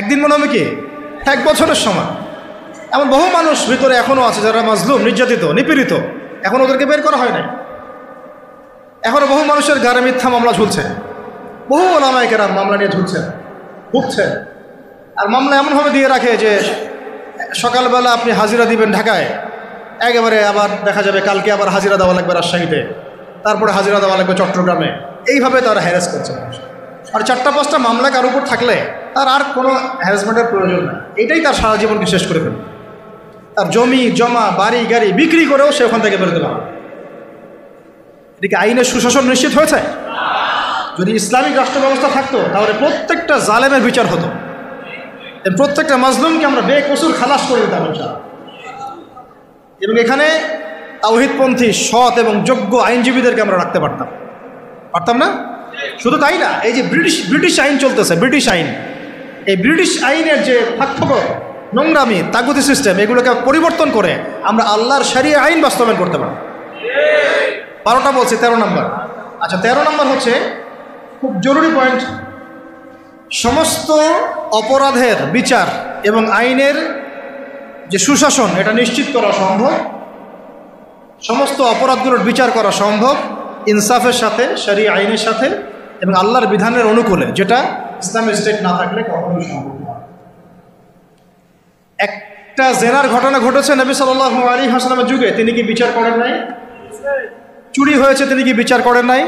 [SPEAKER 1] একদিন মনে হবে কি 1 বছরের সমান। এমন বহু মানুষ ভিতরে এখনও আছে যারা মাজলুম, নির্যাতিত, নিপীড়িত, এখন ওদেরকে বের করা হয় নাই। এখনো বহু মানুষের ঘাড়ে মিথ্যা মামলা ঝুলছে, বহু ওলামায়ে কেরাম মামলা নিয়ে ঝুলছেন, ভুগছে। আর মামলা এমনভাবে দিয়ে রাখে যে সকালবেলা আপনি হাজিরা দিবেন ঢাকায়, একেবারে আবার দেখা যাবে কালকে আবার হাজিরা দেওয়া লাগবে রাজশাহীতে, তারপরে হাজিরা দেওয়া লাগবে চট্টগ্রামে। এইভাবে তারা হ্যারাস করছে মানুষ। আর 4-5টা মামলা কার উপর থাকলে তার আর কোনো হ্যারাসমেন্টের প্রয়োজন নেই, এটাই তার সারা জীবনকে শেষ করে ফেলবে। তার জমি জমা বাড়ি গাড়ি বিক্রি করেও সে ওখান থেকে বেরোতে পারবে। এদিকে আইনের সুশাসন নিশ্চিত হয়েছে। যদি ইসলামিক রাষ্ট্র ব্যবস্থা থাকতো তাহলে প্রত্যেকটা জালেমের বিচার হতো, প্রত্যেকটা মাজলুমকে আমরা বেকসুর খালাস করে দিতাম ইনশাআল্লাহ। এবং এখানে তাওহীদপন্থী সৎ এবং যোগ্য আইনজীবীদেরকে আমরা রাখতে পারতাম না? শুধু তাই না, এই যে ব্রিটিশ আইন চলতেছে, ব্রিটিশ আইন, এই ব্রিটিশ আইনের যে ফাঁকফোকর, নোংরামি, তাগুতি সিস্টেম, এগুলোকে পরিবর্তন করে আমরা আল্লাহর শরিয়া আইন বাস্তবায়ন করতে পারি। 12টা বলছি, 13 নম্বর। আচ্ছা, 13 নম্বর হচ্ছে খুব জরুরি পয়েন্ট। সমস্ত অপরাধের বিচার এবং আইনের যে সুশাসন এটা নিশ্চিত করা সম্ভব, সমস্ত অপরাধগুলোর বিচার করা সম্ভব ইনসাফের সাথে, শরিয়া আইনের সাথে এবং আল্লাহর বিধানের অনুকূলে, যেটা ইসলামিক স্টেট না থাকলে কখনোই সম্ভব নয়। একটা জেনার ঘটনা ঘটেছে নবী সাল্লাল্লাহু আলাইহি ওয়াসাল্লামের যুগে, তিনি কি বিচার করেন নাই? চুরি হয়েছে, তিনি কি বিচার করেন নাই?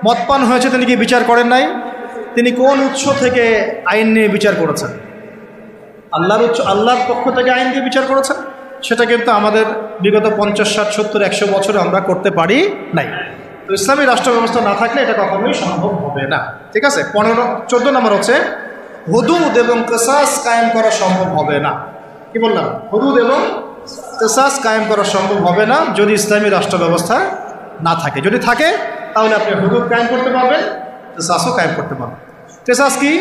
[SPEAKER 1] মদপান হয়েছে, তিনি কি বিচার করেন নাই? তিনি কোন উৎস থেকে আইন নিয়ে বিচার করেছেন? আল্লাহর পক্ষ থেকে আইন দিয়ে বিচার করেছেন। সেটা কিন্তু আমাদের বিগত 50, 60, 70, 100 বছরে আমরা করতে পারি নাই। তো ইসলামী রাষ্ট্র ব্যবস্থা না থাকলে এটা কখনোই সম্ভব হবে না। ঠিক আছে। 14 নম্বর হচ্ছে হুদুদ এবং কিসাস কায়েম করা সম্ভব হবে না। কি বললাম? হুদুদ এবং কিসাস কায়েম করা সম্ভব হবে না যদি ইসলামী রাষ্ট্র ব্যবস্থা না থাকে। যদি থাকে তাহলে আপনি হুদুদ কায়েম করতে পারবেন, কিসাসও কায়েম করতে পারবেন। কিসাস কি?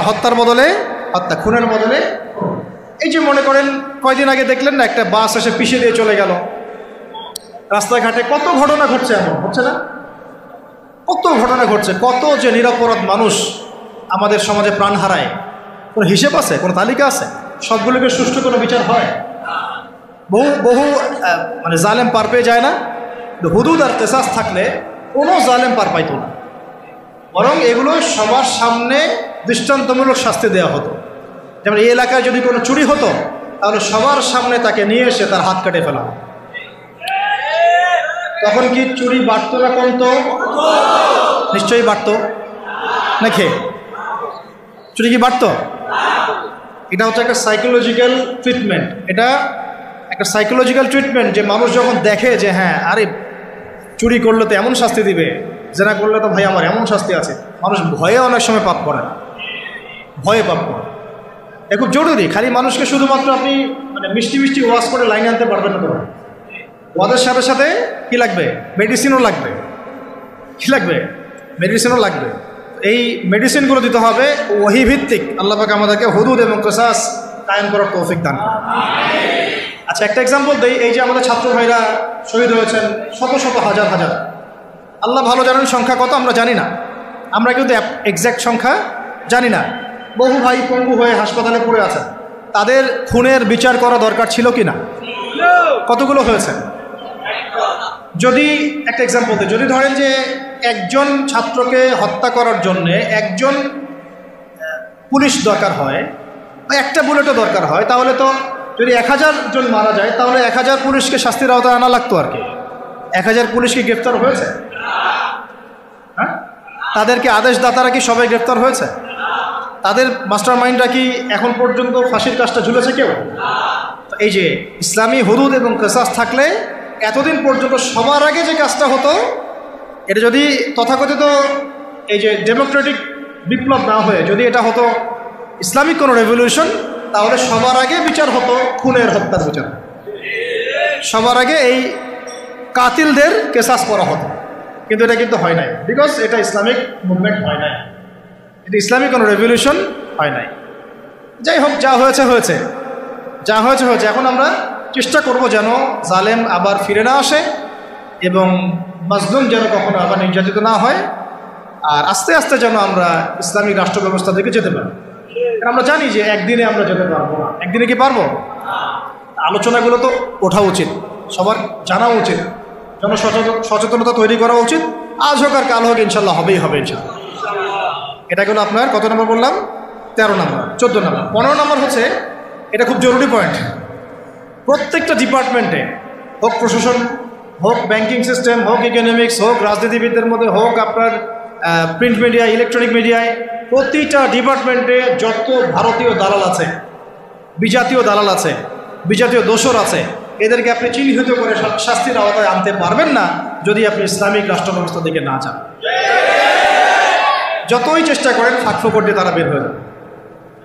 [SPEAKER 1] হত্যার বদলে হত্যা, খুনের বদলে। এই যে মনে করেন কয়দিন আগে দেখলেন না, একটা বাস এসে পিষে দিয়ে চলে গেল। রাস্তাঘাটে কত ঘটনা ঘটছে, এমন হচ্ছে না? কত ঘটনা ঘটছে, কত যে নিরপরাধ মানুষ আমাদের সমাজে প্রাণ হারায়। কোনো হিসেব আছে? কোনো তালিকা আছে? সবগুলোকে সুষ্ঠু কোনো বিচার হয়? বহু মানে জালেম পার পেয়ে যায় না। হুদুদ আর কিসাস থাকলে কোনো জালেম পার পাইতো না, বরং এগুলো সবার সামনে দৃষ্টান্তমূলক শাস্তি দেওয়া হতো। যেমন এই এলাকায় যদি কোনো চুরি হতো তাহলে সবার সামনে তাকে নিয়ে এসে তার হাত কেটে ফেলা হতো। তখন কি চুরি বাড়তো না কমতো? নিশ্চয়ই বাড়তো নাকি? চুরি কি বাড়তো? এটা হচ্ছে একটা সাইকোলজিক্যাল ট্রিটমেন্ট। এটা একটা সাইকোলজিক্যাল ট্রিটমেন্ট যে মানুষ যখন দেখে যে হ্যাঁ, আরে চুরি করলে তো এমন শাস্তি দিবে, জেনা করলে তো ভাই আমার এমন শাস্তি আছে, মানুষ ভয়ে অনেক সময় পাপ করে না, ভয়ে পাপ করে। এ খুব জরুরি। খালি মানুষকে শুধুমাত্র আপনি মানে মিষ্টি মিষ্টি ওয়াজ করে লাইনে আনতে পারবেন না। তোমার ওয়াজের সাথে সাথে কি লাগবে? মেডিসিনও লাগবে। কি লাগবে? মেডিসিনও লাগবে। এই মেডিসিনগুলো দিতে হবে ওহী ভিত্তিক। আল্লাহ পাক আমাদেরকে হুদুদ এবং কিসাস কায়েম করার তৌফিক দান করুন। আচ্ছা, একটা এক্সাম্পল দেই। এই যে আমাদের ছাত্র ভাইরা শহীদ হয়েছেন, শত শত হাজার হাজার, আল্লাহ ভালো জানেন সংখ্যা কত, আমরা জানি না। আমরা কিন্তু এক্স্যাক্ট সংখ্যা জানি না। বহু ভাই পঙ্গু হয়ে হাসপাতালে পড়ে আছেন, তাদের খুনের বিচার করা দরকার ছিল কি না? কতগুলো হয়েছে? যদি একটা এক্সাম্পল দিই, যদি ধরেন যে একজন ছাত্রকে হত্যা করার জন্যে একজন পুলিশ দরকার হয়, একটা বুলেটও দরকার হয়, তাহলে তো যদি 1000 জন মারা যায় তাহলে 1000 পুলিশকে শাস্তির আওতায় আনা লাগতো আর কি। 1000 পুলিশ কি গ্রেফতার হয়েছে? হ্যাঁ, তাদেরকে আদেশদাতারা কি সবাই গ্রেফতার হয়েছে? তাদের মাস্টার মাইন্ডরা কি এখন পর্যন্ত ফাঁসির কাজটা ঝুলেছে কেউ? এই যে ইসলামী হুদুদ এবং কিসাস থাকলে এতদিন পর্যন্ত সবার আগে যে কাজটা হতো, এটা যদি তথাকথিত এই যে ডেমোক্রেটিক বিপ্লব না হয়ে যদি এটা হতো ইসলামিক কোনো রেভলিউশন, তাহলে সবার আগে বিচার হতো খুনের, হত্যার বিচার। সবার আগে এই কাতিলদের কিসাস করা হতো। কিন্তু এটা কিন্তু হয় নাই, বিকজ এটা ইসলামিক মুভমেন্ট হয় নাই, এটা ইসলামিক কোনো রেভলিউশন হয় নাই। যাই হোক, যা হয়েছে হয়েছে, যা হয়েছে হয়েছে। এখন আমরা চেষ্টা করব যেন জালেম আবার ফিরে না আসে এবং মাজলুম যেন কখনো আবার নির্যাতিত না হয়, আর আস্তে আস্তে যেন আমরা ইসলামিক রাষ্ট্র ব্যবস্থা থেকে যেতে পারি। আমরা জানি যে একদিনে আমরা যেতে পারবো না। একদিনে কি পারবো? আলোচনাগুলো তো ওঠা উচিত, সবার জানা উচিত সচেতনতা তৈরি করা উচিত। আজ হোক আর কাল হোক ইনশাল্লাহ হবেই হবে ইনশাল্লাহ। এটা হলো আপনার কত নম্বর বললাম? 13 নম্বর। 14 নম্বর। 15 নম্বর হচ্ছে, এটা খুব জরুরি পয়েন্ট, প্রত্যেকটা ডিপার্টমেন্টে হোক প্রশাসন, হোক ব্যাংকিং সিস্টেম, হোক ইকোনমিক্স, হোক রাজনীতিবিদদের মধ্যে, হোক আপনার প্রিন্ট মিডিয়া, ইলেকট্রনিক মিডিয়ায়, প্রতিটা ডিপার্টমেন্টে যত ভারতীয় দালাল আছে, বিজাতীয় দালাল আছে, বিজাতীয় দোসর আছে, এদেরকে আপনি চিহ্নিত করে শাস্তির আওতায় আনতে পারবেন না যদি আপনি ইসলামিক রাষ্ট্র ব্যবস্থা দিকে না যান। যতই চেষ্টা করেন ফাঁকফোকর দিয়ে তারা বের হয়ে যাবে,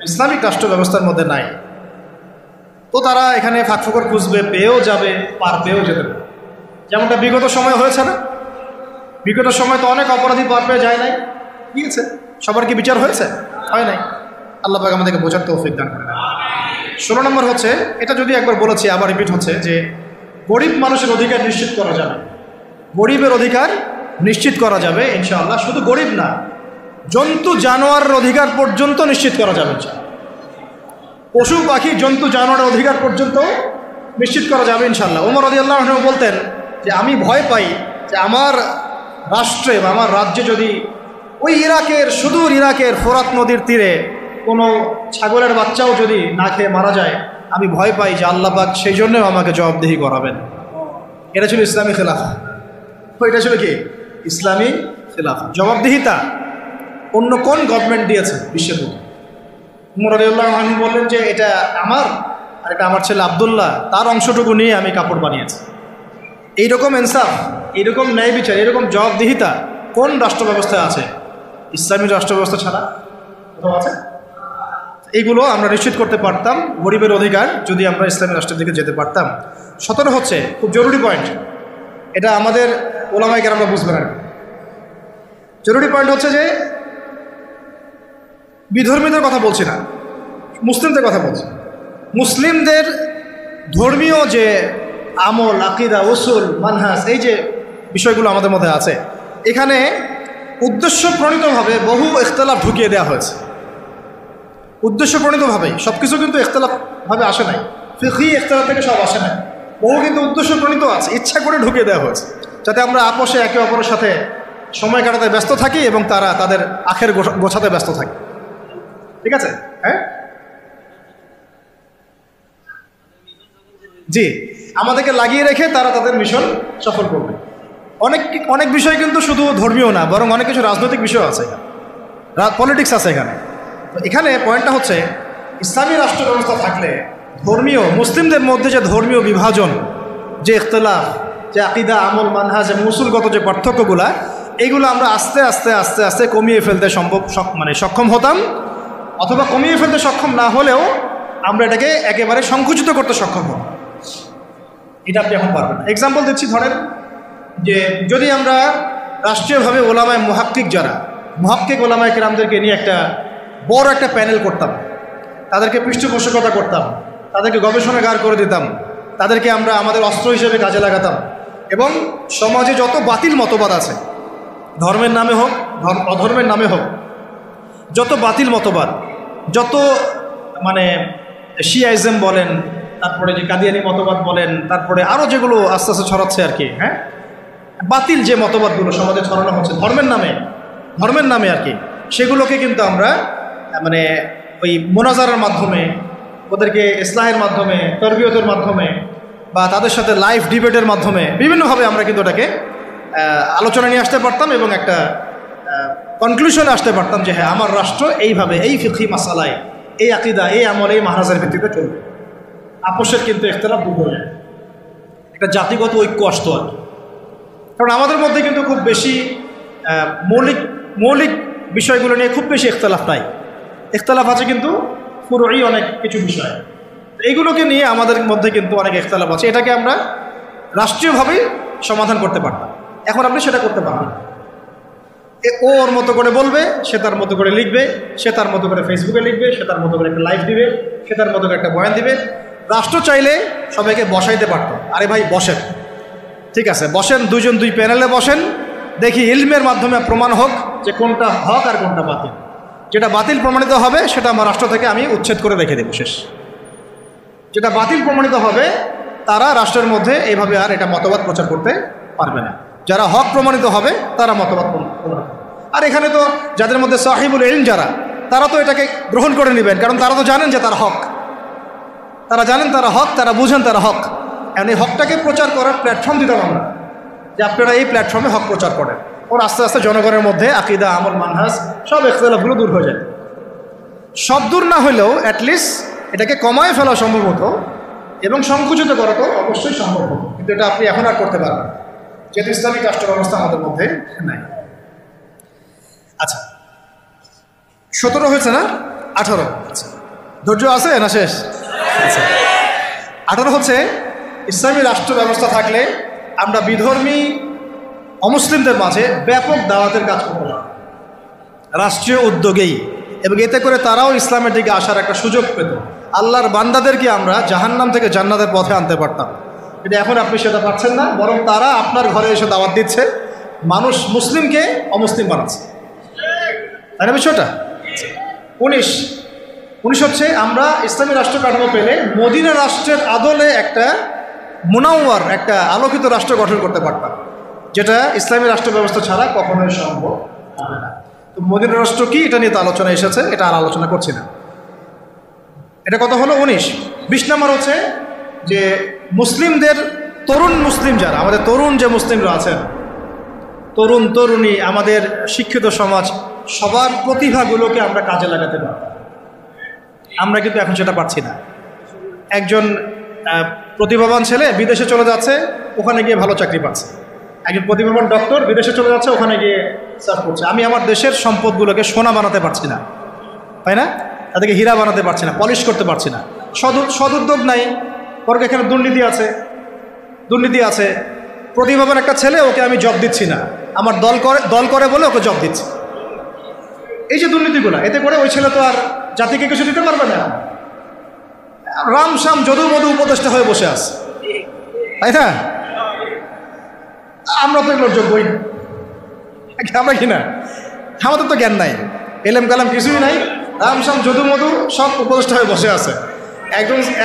[SPEAKER 1] ইসলামিক রাষ্ট্র ব্যবস্থার মধ্যে নাই। তো তারা এখানে ফাঁকফোকর খুঁজবে, পেয়েও যাবে, পার পেয়েও যেতে পারে। যেমনটা বিগত সময় হয়েছে না? বিগত সময় তো অনেক অপরাধী পার পেয়ে যায় নাই, ঠিক আছে? সবার কি বিচার হয়েছে? হয় নাই। আল্লাহ পাক আমাদেরকে বোঝার তৌফিক দান করেন। 16 নম্বর হচ্ছে, এটা যদি একবার বলেছি আবার রিপিট হচ্ছে, যে গরিব মানুষের অধিকার নিশ্চিত করা যাবে, গরিবের অধিকার নিশ্চিত করা যাবে ইনশাআল্লাহ। শুধু গরিব না, জন্তু জানোয়ারের অধিকার পর্যন্ত নিশ্চিত করা যাবে ইনশাআল্লাহ। পশু পাখি জন্তু জানোয়ারের অধিকার পর্যন্ত নিশ্চিত করা যাবে ইনশাআল্লাহ। ওমর রাদিয়াল্লাহু আনহু বলতেন যে আমি ভয় পাই যে আমার রাষ্ট্রে বা আমার রাজ্যে যদি ওই ইরাকের, সুদূর ইরাকের ফোরাত নদীর তীরে কোনো ছাগলের বাচ্চাও যদি না খেয়ে মারা যায়, আমি ভয় পাই যে আল্লাহ পাক সেই জন্যও আমাকে জবাবদিহি করাবেন। এটা ছিল ইসলামী খেলাফা। তো এটা ছিল কি? ইসলামী খেলাফা। জবাবদিহিতা অন্য কোন গভর্নমেন্ট দিয়েছে বিশ্বের মধ্যে? ওমর রাদিয়াল্লাহু আনহু বললেন যে এটা আমার, আর এটা আমার ছেলে আব্দুল্লাহ, তার অংশটুকু নিয়ে আমি কাপড় বানিয়েছি। এইরকম ইনসাফ, এইরকম ন্যায় বিচার, এরকম জবাবদিহিতা কোন রাষ্ট্র ব্যবস্থায় আছে? ইসলামী রাষ্ট্র ব্যবস্থা ছাড়া কোথাও আছে? এইগুলো আমরা নিশ্চিত করতে পারতাম, গরিবের অধিকার, যদি আমরা ইসলামী রাষ্ট্রের দিকে যেতে পারতাম। 17 হচ্ছে খুব জরুরি পয়েন্ট, এটা আমাদের ওলামায়ে কেরামরা বুঝবেন আর কি। জরুরি পয়েন্ট হচ্ছে যে বিধর্মীদের কথা বলছি না, মুসলিমদের কথা বলছি। মুসলিমদের ধর্মীয় যে আমল, আকিদা, উসুল, মানহাজ, এই যে বিষয়গুলো আমাদের মধ্যে আছে, এখানে উদ্দেশ্য প্রণীতভাবে বহু ইখতিলাফ ঢুকিয়ে দেওয়া হয়েছে। উদ্দেশ্য প্রণীতভাবেই সব কিছু কিন্তু ইখতিলাফভাবে আসে নাই, ফিকহি ইখতিলাফ থেকে সব আসে নাই, বহু কিন্তু উদ্দেশ্য প্রণীত আছে, ইচ্ছা করে ঢুকিয়ে দেওয়া হয়েছে যাতে আমরা আপোষে একে অপরের সাথে সময় কাটাতে ব্যস্ত থাকি এবং তারা তাদের আখের গোছাতে ব্যস্ত থাকে। ঠিক আছে? হ্যাঁ, জি, আমাদেরকে লাগিয়ে রেখে তারা তাদের মিশন সফল করবে। অনেক বিষয় কিন্তু শুধু ধর্মীয় না, বরং অনেক কিছু রাজনৈতিক বিষয় আছে, পলিটিক্স আছে এখানে। তো এখানে পয়েন্টটা হচ্ছে, ইসলামী রাষ্ট্র ব্যবস্থা থাকলে ধর্মীয়, মুসলিমদের মধ্যে যে ধর্মীয় বিভাজন, যে ইখতিলাফ, যে আকিদা, আমল, মানহাজ এবং উসুলগত যে পার্থক্যগুলা, এইগুলো আমরা আস্তে আস্তে আস্তে আস্তে কমিয়ে ফেলতে সক্ষম হতাম, অথবা কমিয়ে ফেলতে সক্ষম না হলেও আমরা এটাকে একেবারে সংকুচিত করতে সক্ষম হব। এটা আপনি এখন পারবেন। এক্সাম্পল দিচ্ছি, ধরেন যে যদি আমরা রাষ্ট্রীয়ভাবে ওলামায়ে মুহাক্কিক, যারা মুহাক্কিক ওলামায়ে কেরামদেরকে নিয়ে একটা বড় একটা প্যানেল করতাম, তাদেরকে পৃষ্ঠপোষকতা করতাম, তাদেরকে গবেষণাগার করে দিতাম, তাদেরকে আমরা আমাদের অস্ত্র হিসেবে কাজে লাগাতাম, এবং সমাজে যত বাতিল মতবাদ আছে, ধর্মের নামে হোক, অধর্মের নামে হোক, যত বাতিল মতবাদ, যত মানে শিয়াইজম বলেন, তারপরে যে কাদিয়ানি মতবাদ বলেন, তারপরে আরও যেগুলো আস্তে আস্তে ছড়াচ্ছে আর কি, হ্যাঁ, বাতিল যে মতবাদগুলো সমাজে ছড়ানো হচ্ছে ধর্মের নামে আর কি, সেগুলোকে কিন্তু আমরা মানে ওই মোনাজারার মাধ্যমে, ওদেরকে ইসলাহের মাধ্যমে, তরবিয়তের মাধ্যমে, বা তাদের সাথে লাইভ ডিবেটের মাধ্যমে বিভিন্নভাবে আমরা কিন্তু ওটাকে আলোচনা নিয়ে আসতে পারতাম এবং একটা কনক্লুশনে আসতে পারতাম যে হ্যাঁ, আমার রাষ্ট্র এইভাবে, এই ফিকহি মাসালায়, এই আকিদা, এই আমল, এই মাহরাজের ভিত্তিতে চলবে। আপোষের কিন্তু ইখতিলাফ দূর হয়ে যায়, একটা জাতিগত ঐক্য আসতো আর কি। কারণ আমাদের মধ্যে কিন্তু খুব বেশি মৌলিক বিষয়গুলো নিয়ে খুব বেশি ইখতিলাফ নাই, ইখতিলাফ আছে কিন্তু ফুরুই অনেক কিছু বিষয়, এইগুলোকে নিয়ে আমাদের মধ্যে কিন্তু অনেক ইখতিলাফ আছে। এটাকে আমরা রাষ্ট্রীয়ভাবেই সমাধান করতে পারতাম, এখন আপনি সেটা করতে পারবেন। ও ওর মতো করে বলবে, সে তার মতো করে লিখবে, সে তার মতো করে ফেসবুকে লিখবে, সে তার মতো করে একটা লাইভ দিবে, সে তার মতো করে একটা বয়ান দিবে। রাষ্ট্র চাইলে সবাইকে বসাইতে পারত, আরে ভাই বসেন, ঠিক আছে বসেন, দুজন দুই প্যানেলে বসেন, দেখি ইলমের মাধ্যমে প্রমাণ হোক যে কোনটা হক আর কোনটা বাতিল। যেটা বাতিল প্রমাণিত হবে সেটা আমার রাষ্ট্র থেকে আমি উচ্ছেদ করে রেখে দেব, শেষ। যেটা বাতিল প্রমাণিত হবে তারা রাষ্ট্রের মধ্যে এইভাবে আর এটা মতবাদ প্রচার করতে পারবে না। যারা হক প্রমাণিত হবে তারা মতবাদ প্রমাণ। আর এখানে তো যাদের মধ্যে সাহিবুল ইলম যারা, তারা তো এটাকে গ্রহণ করে নেবেন, কারণ তারা তো জানেন যে তারা হক, তারা জানেন তারা হক, তারা বুঝেন তারা হক। এখন এই হকটাকে প্রচার করার প্ল্যাটফর্ম দিতাম আমরা, যে আপনারা এই প্ল্যাটফর্মে হক প্রচার করেন। ওর আস্তে আস্তে জনগণের মধ্যে আকিদা, আমল, মানহাজ সব ইখতিলাফগুলো দূর হয়ে যায়। সব দূর না হলেও অ্যাটলিস্ট এটাকে কমায় ফেলা সম্ভব হতো এবং সংকুচিত করা তো অবশ্যই সম্ভব হতো, কিন্তু এটা আপনি এখন আর করতে পারবেন, যেহেতু ইসলামিক রাষ্ট্র ব্যবস্থা আমাদের মধ্যে নাই। আচ্ছা, 17 হয়েছে না? 18। আচ্ছা, ধৈর্য আছে না শেষ? আচ্ছা, 18 হচ্ছে ইসলামী রাষ্ট্র ব্যবস্থা থাকলে আমরা বিধর্মী অমুসলিমদের মাঝে ব্যাপক দাওয়াতের কাজ করতে পারব রাষ্ট্রীয় উদ্যোগেই, এবং এতে করে তারাও ইসলামের দিকে আসার একটা সুযোগ পেত। আল্লাহর বান্দাদেরকে আমরা জাহান্নাম থেকে জান্নাতের পথে আনতে পারতাম, কিন্তু এখন আপনি সেটা পাচ্ছেন না, বরং তারা আপনার ঘরে এসে দাওয়াত দিচ্ছে, মানুষ মুসলিমকে অমুসলিম বানাচ্ছে। তাই না বিষয়টা? 19 হচ্ছে আমরা ইসলামী রাষ্ট্র কাঠামো পেলে মদিনা রাষ্ট্রের আদলে একটা মুনাওয়ার, একটা আলোকিত রাষ্ট্র গঠন করতে পারতাম, যেটা ইসলামী রাষ্ট্র ব্যবস্থা ছাড়া কখনোই সম্ভব হবে না। তো মদিনা রাষ্ট্র কি, এটা নিয়ে তো আলোচনা এসেছে, এটা আর আলোচনা করছি না। এটা কত হলো? 19। 20 নম্বর হচ্ছে যে মুসলিমদের, তরুণ মুসলিম যারা, আমাদের তরুণ যে মুসলিমরা আছেন, তরুণ তরুণী, আমাদের শিক্ষিত সমাজ, সবার প্রতিভাগুলোকে আমরা কাজে লাগাতে পারতাম। আমরা কিন্তু এখন সেটা পারছি না। একজন প্রতিভাবান ছেলে বিদেশে চলে যাচ্ছে, ওখানে গিয়ে ভালো চাকরি পাচ্ছে। একজন প্রতিভাবান ডক্টর বিদেশে চলে যাচ্ছে, ওখানে গিয়ে সার্ভ করছে। আমি আমার দেশের সম্পদগুলোকে সোনা বানাতে পারছি না, তাই না? তাদেরকে হীরা বানাতে পারছি না, পলিশ করতে পারছি না। সদুদ্যোগ নাই, বরং এখানে দুর্নীতি আছে। প্রতিভাবান একটা ছেলে, ওকে আমি জব দিচ্ছি না, আমার দল করে বলে ওকে জব দিচ্ছি। এই যে দুর্নীতিগুলো, এতে করে ওই ছেলে তো আর জাতিকে কিছু দিতে পারবে না। রাম শ্যাম যদু মধু উপদেষ্টা হয়ে বসে আছে, তাই না? আমরা তো এগুলোর যোগ্যই না, আমরা কি না? আমাদের তো জ্ঞান নাই, এলেম কালাম কিছুই নাই, রাম শ্যাম যদু মধু সব উপদেষ্টা হয়ে বসে আছে।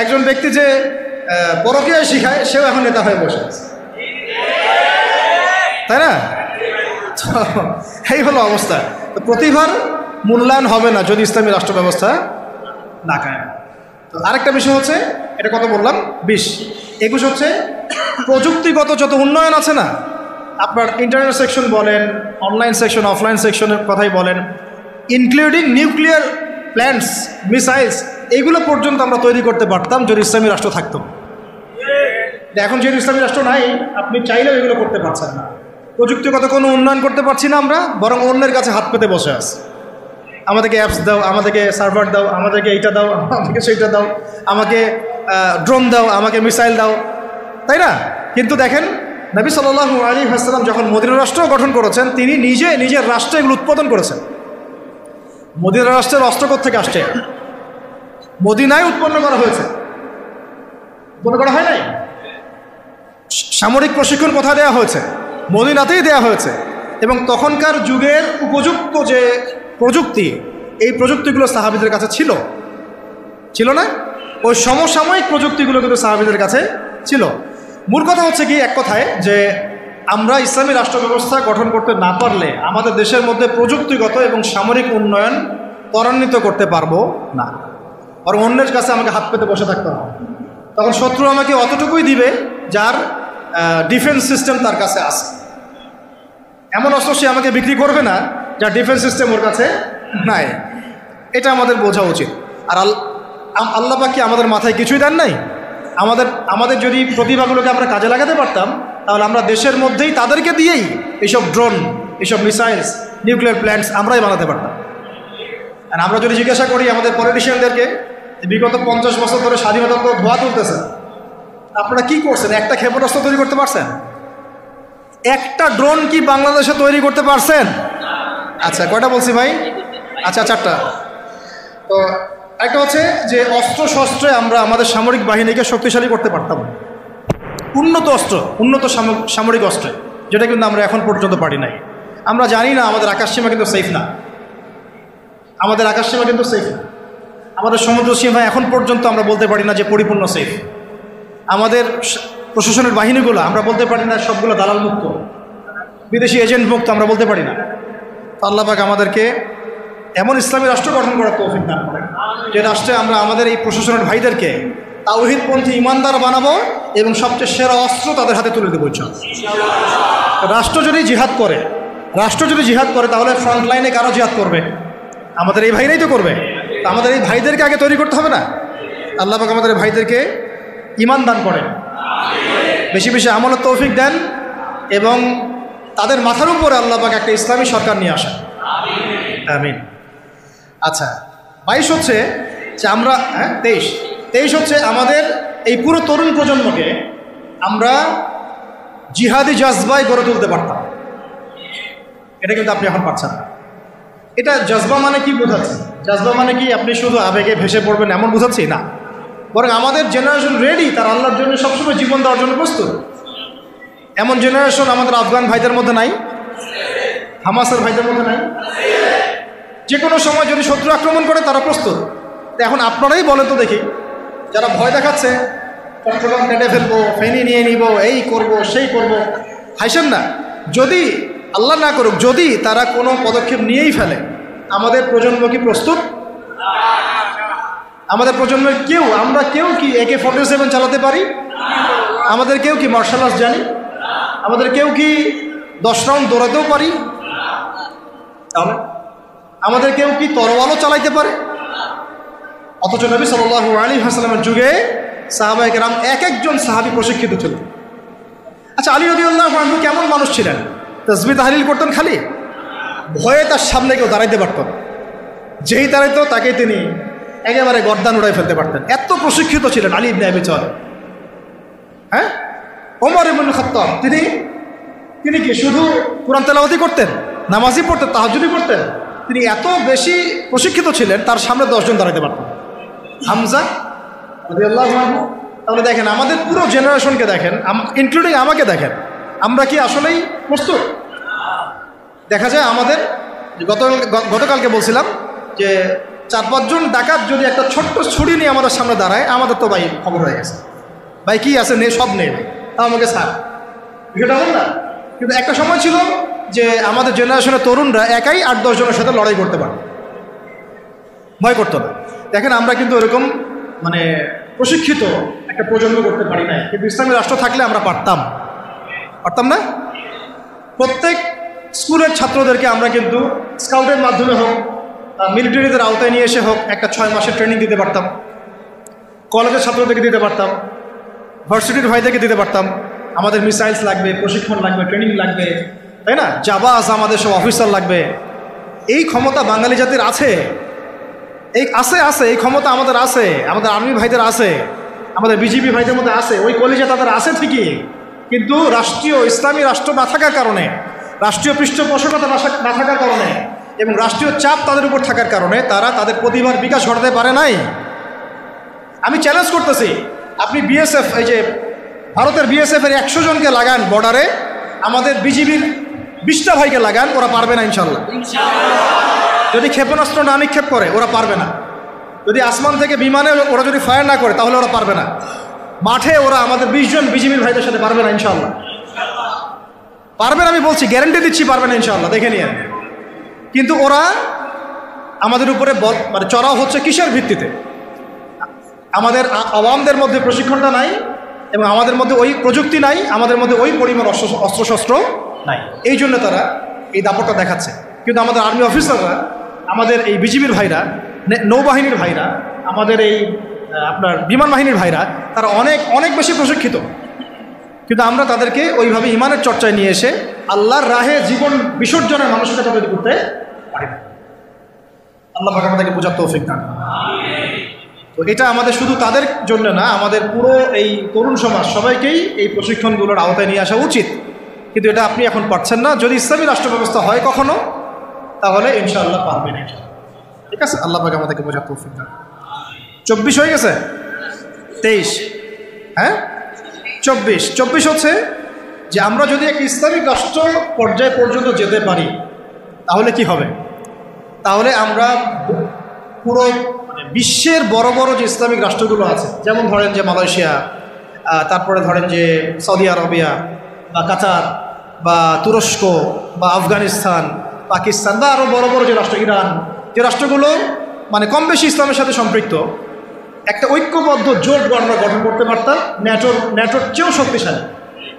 [SPEAKER 1] একজন ব্যক্তি যে পরকীয়া শিখায়, সেও এখন নেতা হয়ে বসে আছে, তাই না? এই হলো অবস্থা। তো প্রতিভার মূল্যায়ন হবে না যদি ইসলামী রাষ্ট্র ব্যবস্থা না কায়েম। তো আরেকটা বিষয় হচ্ছে, এটা কত বললাম? 20। 21 হচ্ছে প্রযুক্তিগত যত উন্নয়ন আছে না, আপনার ইন্টারনেট সেকশন বলেন, অনলাইন সেকশন, অফলাইন সেকশনের কথাই বলেন, ইনক্লুডিং নিউক্লিয়ার প্ল্যান্টস, মিসাইলস, এইগুলো পর্যন্ত আমরা তৈরি করতে পারতাম যদি ইসলামী রাষ্ট্র থাকতো। এখন যেহেতু ইসলামী রাষ্ট্র নাই, আপনি চাইলেও এগুলো করতে পারছেন না। প্রযুক্তিগত কোনো উন্নয়ন করতে পারছি না আমরা, বরং অন্যের কাছে হাত পেতে বসে আছি। আমাদেরকে অ্যাপস দাও, আমাদেরকে সার্ভার দাও, আমাদেরকে এইটা দাও, আমাদেরকে সেইটা দাও, আমাকে ড্রোন দাও, আমাকে মিসাইল দাও, তাই না? কিন্তু দেখেন, নবী সাল্লাল্লাহু আলাইহি ওয়াসাল্লাম যখন মদিনা রাষ্ট্র গঠন করেছেন, তিনি নিজের রাষ্ট্রে এগুলো উৎপাদন করেছেন। মদিনা রাষ্ট্রের অস্ত্র থেকে আসছে, মদিনায় উৎপন্ন করা হয়েছে, উৎপন্ন করা হয় নাই। সামরিক প্রশিক্ষণ কোথায় দেওয়া হয়েছে? মদিনাতেই দেওয়া হয়েছে। এবং তখনকার যুগের উপযুক্ত যে প্রযুক্তি, এই প্রযুক্তিগুলো সাহাবীদের কাছে ছিল না? ওই সমসাময়িক প্রযুক্তিগুলো কিন্তু সাহাবীদের কাছে ছিল। মূল কথা হচ্ছে কি, এক কথায়, যে আমরা ইসলামী রাষ্ট্র ব্যবস্থা গঠন করতে না পারলে আমাদের দেশের মধ্যে প্রযুক্তিগত এবং সামরিক উন্নয়ন ত্বরান্বিত করতে পারবো না, বরং অন্যের কাছে আমাকে হাত পেতে বসে থাকতে হবে। তখন শত্রু আমাকে অতটুকুই দিবে যার ডিফেন্স সিস্টেম তার কাছে আছে। এমন অস্ত্র সে আমাকে বিক্রি করবে না যার ডিফেন্স সিস্টেম ওর কাছে নাই। এটা আমাদের বোঝা উচিত। আর আল্লাহ পাক কি আমাদের মাথায় কিছুই দেন নাই? আমাদের যদি প্রতিভাগুলোকে আমরা কাজে লাগাতে পারতাম, তাহলে আমরা দেশের মধ্যেই তাদেরকে দিয়েই এইসব ড্রোন, এইসব মিসাইলস, নিউক্লিয়ার প্ল্যান্টস আমরাই বানাতে পারতাম। আর আমরা যদি জিজ্ঞাসা করি আমাদের পলিটিশিয়ানদেরকে, বিগত 50 বছর ধরে স্বাধীনতা তো ধোয়া তুলতেছে, আপনারা কি করছেন? একটা ক্ষেপণাস্ত্র তৈরি করতে পারছেন? একটা ড্রোন কি বাংলাদেশে তৈরি করতে পারছেন? আচ্ছা, কয়টা বলছি ভাই? আচ্ছা, 4টা। তো একটা হচ্ছে যে অস্ত্র শস্ত্রে আমরা আমাদের সামরিক বাহিনীকে শক্তিশালী করতে পারতাম, উন্নত অস্ত্র, উন্নত সামরিক অস্ত্রে, যেটা কিন্তু আমরা এখন পর্যন্ত পারি নাই। আমরা জানি না আমাদের আকাশসীমা কিন্তু সেফ না, আমাদের আকাশসীমা কিন্তু সেফ না, আমাদের সমুদ্র সীমা এখন পর্যন্ত আমরা বলতে পারি না যে পরিপূর্ণ সেফ। আমাদের প্রশাসনের বাহিনীগুলো আমরা বলতে পারি না সবগুলো দালাল মুক্ত, বিদেশি এজেন্ট মুক্ত, আমরা বলতে পারি না। তো আল্লাহ পাক আমাদেরকে এমন ইসলামী রাষ্ট্র গঠন করার তৌফিক দান করেন যে রাষ্ট্রে আমরা আমাদের এই প্রশাসনের ভাইদেরকে তাওহীদপন্থী ইমানদার বানাবো এবং সবচেয়ে সেরা অস্ত্র তাদের হাতে তুলে দেবো ইনশাআল্লাহ। রাষ্ট্র যদি জিহাদ করে তাহলে ফ্রন্ট লাইনে কারো জিহাদ করবে? আমাদের এই ভাইরাই তো করবে। তো আমাদের এই ভাইদেরকে আগে তৈরি করতে হবে না? আল্লাহ পাক আমাদের এই ভাইদেরকে ঈমান দান করেন, বেশি বেশি আমলের তৌফিক দেন এবং তাদের মাথার উপরে আল্লাহ পাক একটা ইসলামী সরকার নিয়ে আসেন, আমিন। আচ্ছা, 22 হচ্ছে যে আমরা 23 হচ্ছে আমাদের এই পুরো তরুণ প্রজন্মকে আমরা জিহাদি জজবায় গড়ে তুলতে পারতাম। এটা কিন্তু আপনি এখন পারছেন না। এটা জজবা মানে কি বোঝাচ্ছে? জজবা মানে কি আপনি শুধু আবেগে ভেসে পড়বেন এমন বোঝাচ্ছি না, বরং আমাদের জেনারেশন রেডি, তার আল্লাহর জন্য সবসময় জীবন দেওয়ার জন্য প্রস্তুত। এমন জেনারেশন আমাদের আফগান ভাইদের মধ্যে নাই, হামাসের ভাইদের মধ্যে নাই। যে কোনো সময় যদি শত্রু আক্রমণ করে তারা প্রস্তুত। এখন আপনারাই বলেন তো দেখি, যারা ভয় দেখাচ্ছে চট্টগ্রাম কেটে ফেলবো, ফেনি নিয়ে নিব, এই করব সেই করব, হাসেন না। যদি আল্লাহ না করুক, যদি তারা কোনো পদক্ষেপ নিয়েই ফেলে, আমাদের প্রজন্ম কি প্রস্তুত? আমাদের প্রজন্মের আমরা কেউ কি AK-47 চালাতে পারি? আমাদের কেউ কি মার্শাল আর্টস জানি? আমাদের কেউ কি 10 রাউন্ড দৌড়াতেও পারি? তাহলে আমাদের কেউ কি তরোয়ালও চালাইতে পারে? অথচ নবী সাল্লাল্লাহু আলাইহি ওয়াসাল্লামের যুগে সাহাবায়ে কেরাম এক একজন সাহাবী প্রশিক্ষিত ছিলেন। আচ্ছা, আলী রাদিয়াল্লাহু আনহু কেমন মানুষ ছিলেন? তাসবিহ তাহলিল করতেন খালি, ভয়ে তার সামনে কেউ দাঁড়াইতে পারত না। যেই দাঁড়াইতো তাকে তিনি একেবারে গর্দান উড়াই ফেলতে পারতেন, এত প্রশিক্ষিত ছিলেন আলী ইবনে আবি তালিব। হ্যাঁ, ওমর ইবনুল খাত্তাব তিনি কি শুধু কুরআন তেলাওয়াতি করতেন, নামাজই পড়তেন, তাহাজ্জুদই পড়তেন? তিনি এত বেশি প্রশিক্ষিত ছিলেন, তার সামনে 10 জন দাঁড়াতে পারতেন। হামজা রাদিয়াল্লাহু আনহু। তাহলে দেখেন, আমাদের পুরো জেনারেশনকে দেখেন, ইনক্লুডিং আমাকে দেখেন, আমরা কি আসলেই প্রস্তুত? দেখা যায় আমাদের গতকালকে বলছিলাম যে 4-5 জন ডাকাত যদি একটা ছোট্ট ছুরি নিয়ে আমাদের সামনে দাঁড়ায়, আমাদের তো ভাই খবর হয়ে গেছে, ভাই কি আছে নেই, সব নেই, তা আমাকে ছাড়, বিষয়টা হল না। কিন্তু একটা সময় ছিল যে আমাদের জেনারেশনের তরুণরা একাই 8-10 জনের সাথে লড়াই করতে পারে, ভয় করতো না। দেখেন, আমরা কিন্তু এরকম মানে প্রশিক্ষিত একটা প্রজন্ম করতে পারি নাই, কিন্তু ইসলামী রাষ্ট্র থাকলে আমরা পারতাম না? প্রত্যেক স্কুলের ছাত্রদেরকে আমরা কিন্তু স্কাউটের মাধ্যমে হোক, মিলিটারিদের আওতায় নিয়ে এসে হোক, একটা 6 মাসের ট্রেনিং দিতে পারতাম, কলেজের ছাত্রদেরকে দিতে পারতাম, ভার্সিটির ভাইদেরকে দিতে পারতাম। আমাদের মিসাইলস লাগবে, প্রশিক্ষণ লাগবে, ট্রেনিং লাগবে, তাই না? জাবাজ আমাদের সব অফিসার লাগবে। এই ক্ষমতা বাঙালি জাতির আছে, এই ক্ষমতা আমাদের আছে, আমাদের আর্মি ভাইদের আছে, আমাদের বিজিবি ভাইদের মধ্যে আছে, ওই কলেজে তাদের আছে ঠিকই। কিন্তু রাষ্ট্রীয় ইসলামী রাষ্ট্র না থাকার কারণে, রাষ্ট্রীয় পৃষ্ঠপোষকতা না থাকার কারণে এবং রাষ্ট্রীয় চাপ তাদের উপর থাকার কারণে তারা তাদের প্রতিভার বিকাশ ঘটাতে পারে নাই। আমি চ্যালেঞ্জ করতেছি, আপনি বিএসএফ, এই যে ভারতের বিএসএফের 100 জনকে লাগান বর্ডারে, আমাদের বিজিবির 20টা ভাইকে লাগান, ওরা পারবে না ইনশাল্লাহ। যদি ক্ষেপণাস্ত্র না নিক্ষেপ করে ওরা পারবে না, যদি আসমান থেকে বিমানে ওরা যদি ফায়ার না করে তাহলে ওরা পারবে না, মাঠে ওরা আমাদের 20 জন বিজিবির ভাইদের সাথে পারবে না ইনশাল্লাহ। পারবে না, আমি বলছি, গ্যারান্টি দিচ্ছি পারবে না ইনশাল্লাহ, দেখে নিয়ে। কিন্তু ওরা আমাদের উপরে মানে চড়াও হচ্ছে কিসের ভিত্তিতে? আমাদের আওয়ামদের মধ্যে প্রশিক্ষণটা নাই এবং আমাদের মধ্যে ওই প্রযুক্তি নাই, আমাদের মধ্যে ওই পরিমাণ অস্ত্রশস্ত্র নাই, এই জন্য তারা এই দাপটটা দেখাচ্ছে। কিন্তু আমাদের আর্মি অফিসাররা, আমাদের এই বিজিবির ভাইরা, নৌবাহিনীর ভাইরা, আমাদের এই আপনার বিমান বাহিনীর ভাইরা, তারা অনেক অনেক বেশি প্রশিক্ষিত। কিন্তু আমরা তাদেরকে ওইভাবে ইমানের চর্চায় নিয়ে এসে আল্লাহর রাহে জীবন বিসর্জনের মানসিকতা তৈরি করতে পারি না। আল্লাহ পাক আমাদেরকে বোঝার তৌফিক দান। তো এটা আমাদের শুধু তাদের জন্য না, আমাদের পুরো এই তরুণ সমাজ সবাইকেই এই প্রশিক্ষণগুলোর আওতায় নিয়ে আসা উচিত। কিন্তু এটা আপনি এখন পারছেন না। যদি ইসলামী রাষ্ট্র ব্যবস্থা হয় কখনো, তাহলে ইনশাআল্লাহ পারবেন। ঠিক আছে, আল্লাহ পাক আমাদেরকে বোঝার তৌফিক দান। 24 হয়ে গেছে, 23, হ্যাঁ 24 হচ্ছে যে আমরা যদি এক ইসলামিক রাষ্ট্র পর্যায় পর্যন্ত যেতে পারি তাহলে কি হবে? তাহলে আমরা পুরো বিশ্বের বড় বড় যে ইসলামিক রাষ্ট্রগুলো আছে, যেমন ধরেন যে মালয়েশিয়া, তারপরে ধরেন যে সৌদি আরবিয়া বা কাতার বা তুরস্ক বা আফগানিস্তান, পাকিস্তান বা আরও বড় বড় যে রাষ্ট্র, ইরান, যে রাষ্ট্রগুলো মানে কম বেশি ইসলামের সাথে সম্পৃক্ত, একটা ঐক্যবদ্ধ জোট আমরা গঠন করতে পারতাম, ন্যাটোর চেয়েও শক্তিশালী।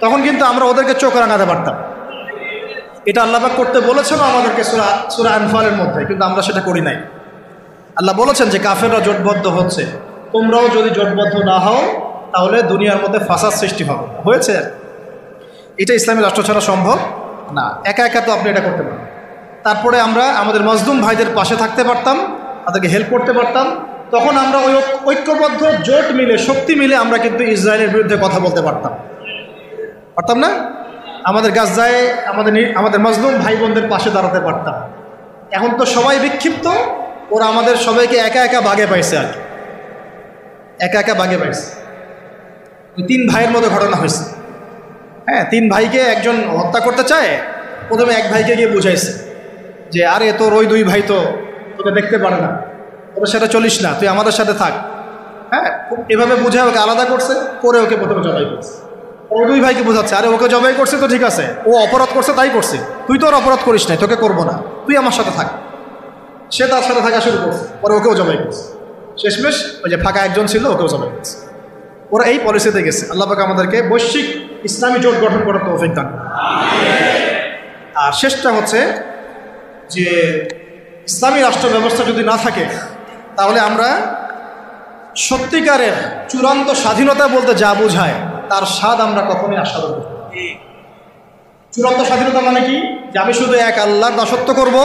[SPEAKER 1] তখন কিন্তু আমরা ওদেরকে চোখ রাঙাতে পারতাম। এটা আল্লাহ পাক করতে বলেছেন আমাদেরকে সূরা আনফালের মধ্যে, কিন্তু আমরা সেটা করি নাই। আল্লাহ বলেছেন যে কাফেররা জোটবদ্ধ হচ্ছে, তোমরাও যদি জোটবদ্ধ না হও তাহলে দুনিয়ার মধ্যে ফাসাদ সৃষ্টি হবে। হয়েছে? এটা ইসলামী রাষ্ট্র ছাড়া সম্ভব না। একা একা তো আপনি এটা করতে পারেন। তারপরে আমরা আমাদের মজলুম ভাইদের পাশে থাকতে পারতাম, তাদেরকে হেল্প করতে পারতাম। তখন আমরা ওই ঐক্যবদ্ধ জোট মিলে, শক্তি মিলে আমরা কিন্তু ইসরায়েলের বিরুদ্ধে কথা বলতে পারতাম না? আমাদের গাজায় আমাদের মজলুম ভাই বোনদের পাশে দাঁড়াতে পারতাম। এখন তো সবাই বিক্ষিপ্ত, ওরা আমাদের সবাইকে একা একা বাগে পাইছে, আর একা একা বাগে পাইছে। ওই 3 ভাইয়ের মতো ঘটনা হয়েছে। হ্যাঁ, 3 ভাইকে একজন হত্যা করতে চায়, প্রথমে এক ভাইকে গিয়ে বুঝাইছে যে আরে তোর ওই 2 ভাই তো তোকে দেখতে পারে না, ওদের সাথে চলিস না, তুই আমাদের সাথে থাক। হ্যাঁ, এভাবে বুঝে ওকে আলাদা করছে, করে ওকে প্রথমে জবাই করছে। ও 2 ভাইকে বোঝাচ্ছে আরে ওকে জবাই করছে তো ঠিক আছে, ও অপরাধ করছে তাই করছে, তুই তো ওর অপরাধ করিস নাই, তোকে করবো না, তুই আমার সাথে থাক। সে তার সাথে থাকা শুরু করছে, পরে ওকেও জবাই করছে। শেষমেশ ওই যে ফাঁকা একজন ছিল ওকেও জবাই করছে। ওরা এই পলিসিতে গেছে। আল্লাহ পাক আমাদেরকে বৈশ্বিক ইসলামী জোট গঠন করার তৌফিক দান। আর শেষটা হচ্ছে যে ইসলামী রাষ্ট্র ব্যবস্থা যদি না থাকে তাহলে আমরা সত্যিকারের চূড়ান্ত স্বাধীনতা বলতে যা বোঝায় তার স্বাদ আমরা কখনোই আস্বাদন করব না। চূড়ান্ত স্বাধীনতা মানে কি? যে আমি শুধু এক আল্লাহর দাসত্ব করব,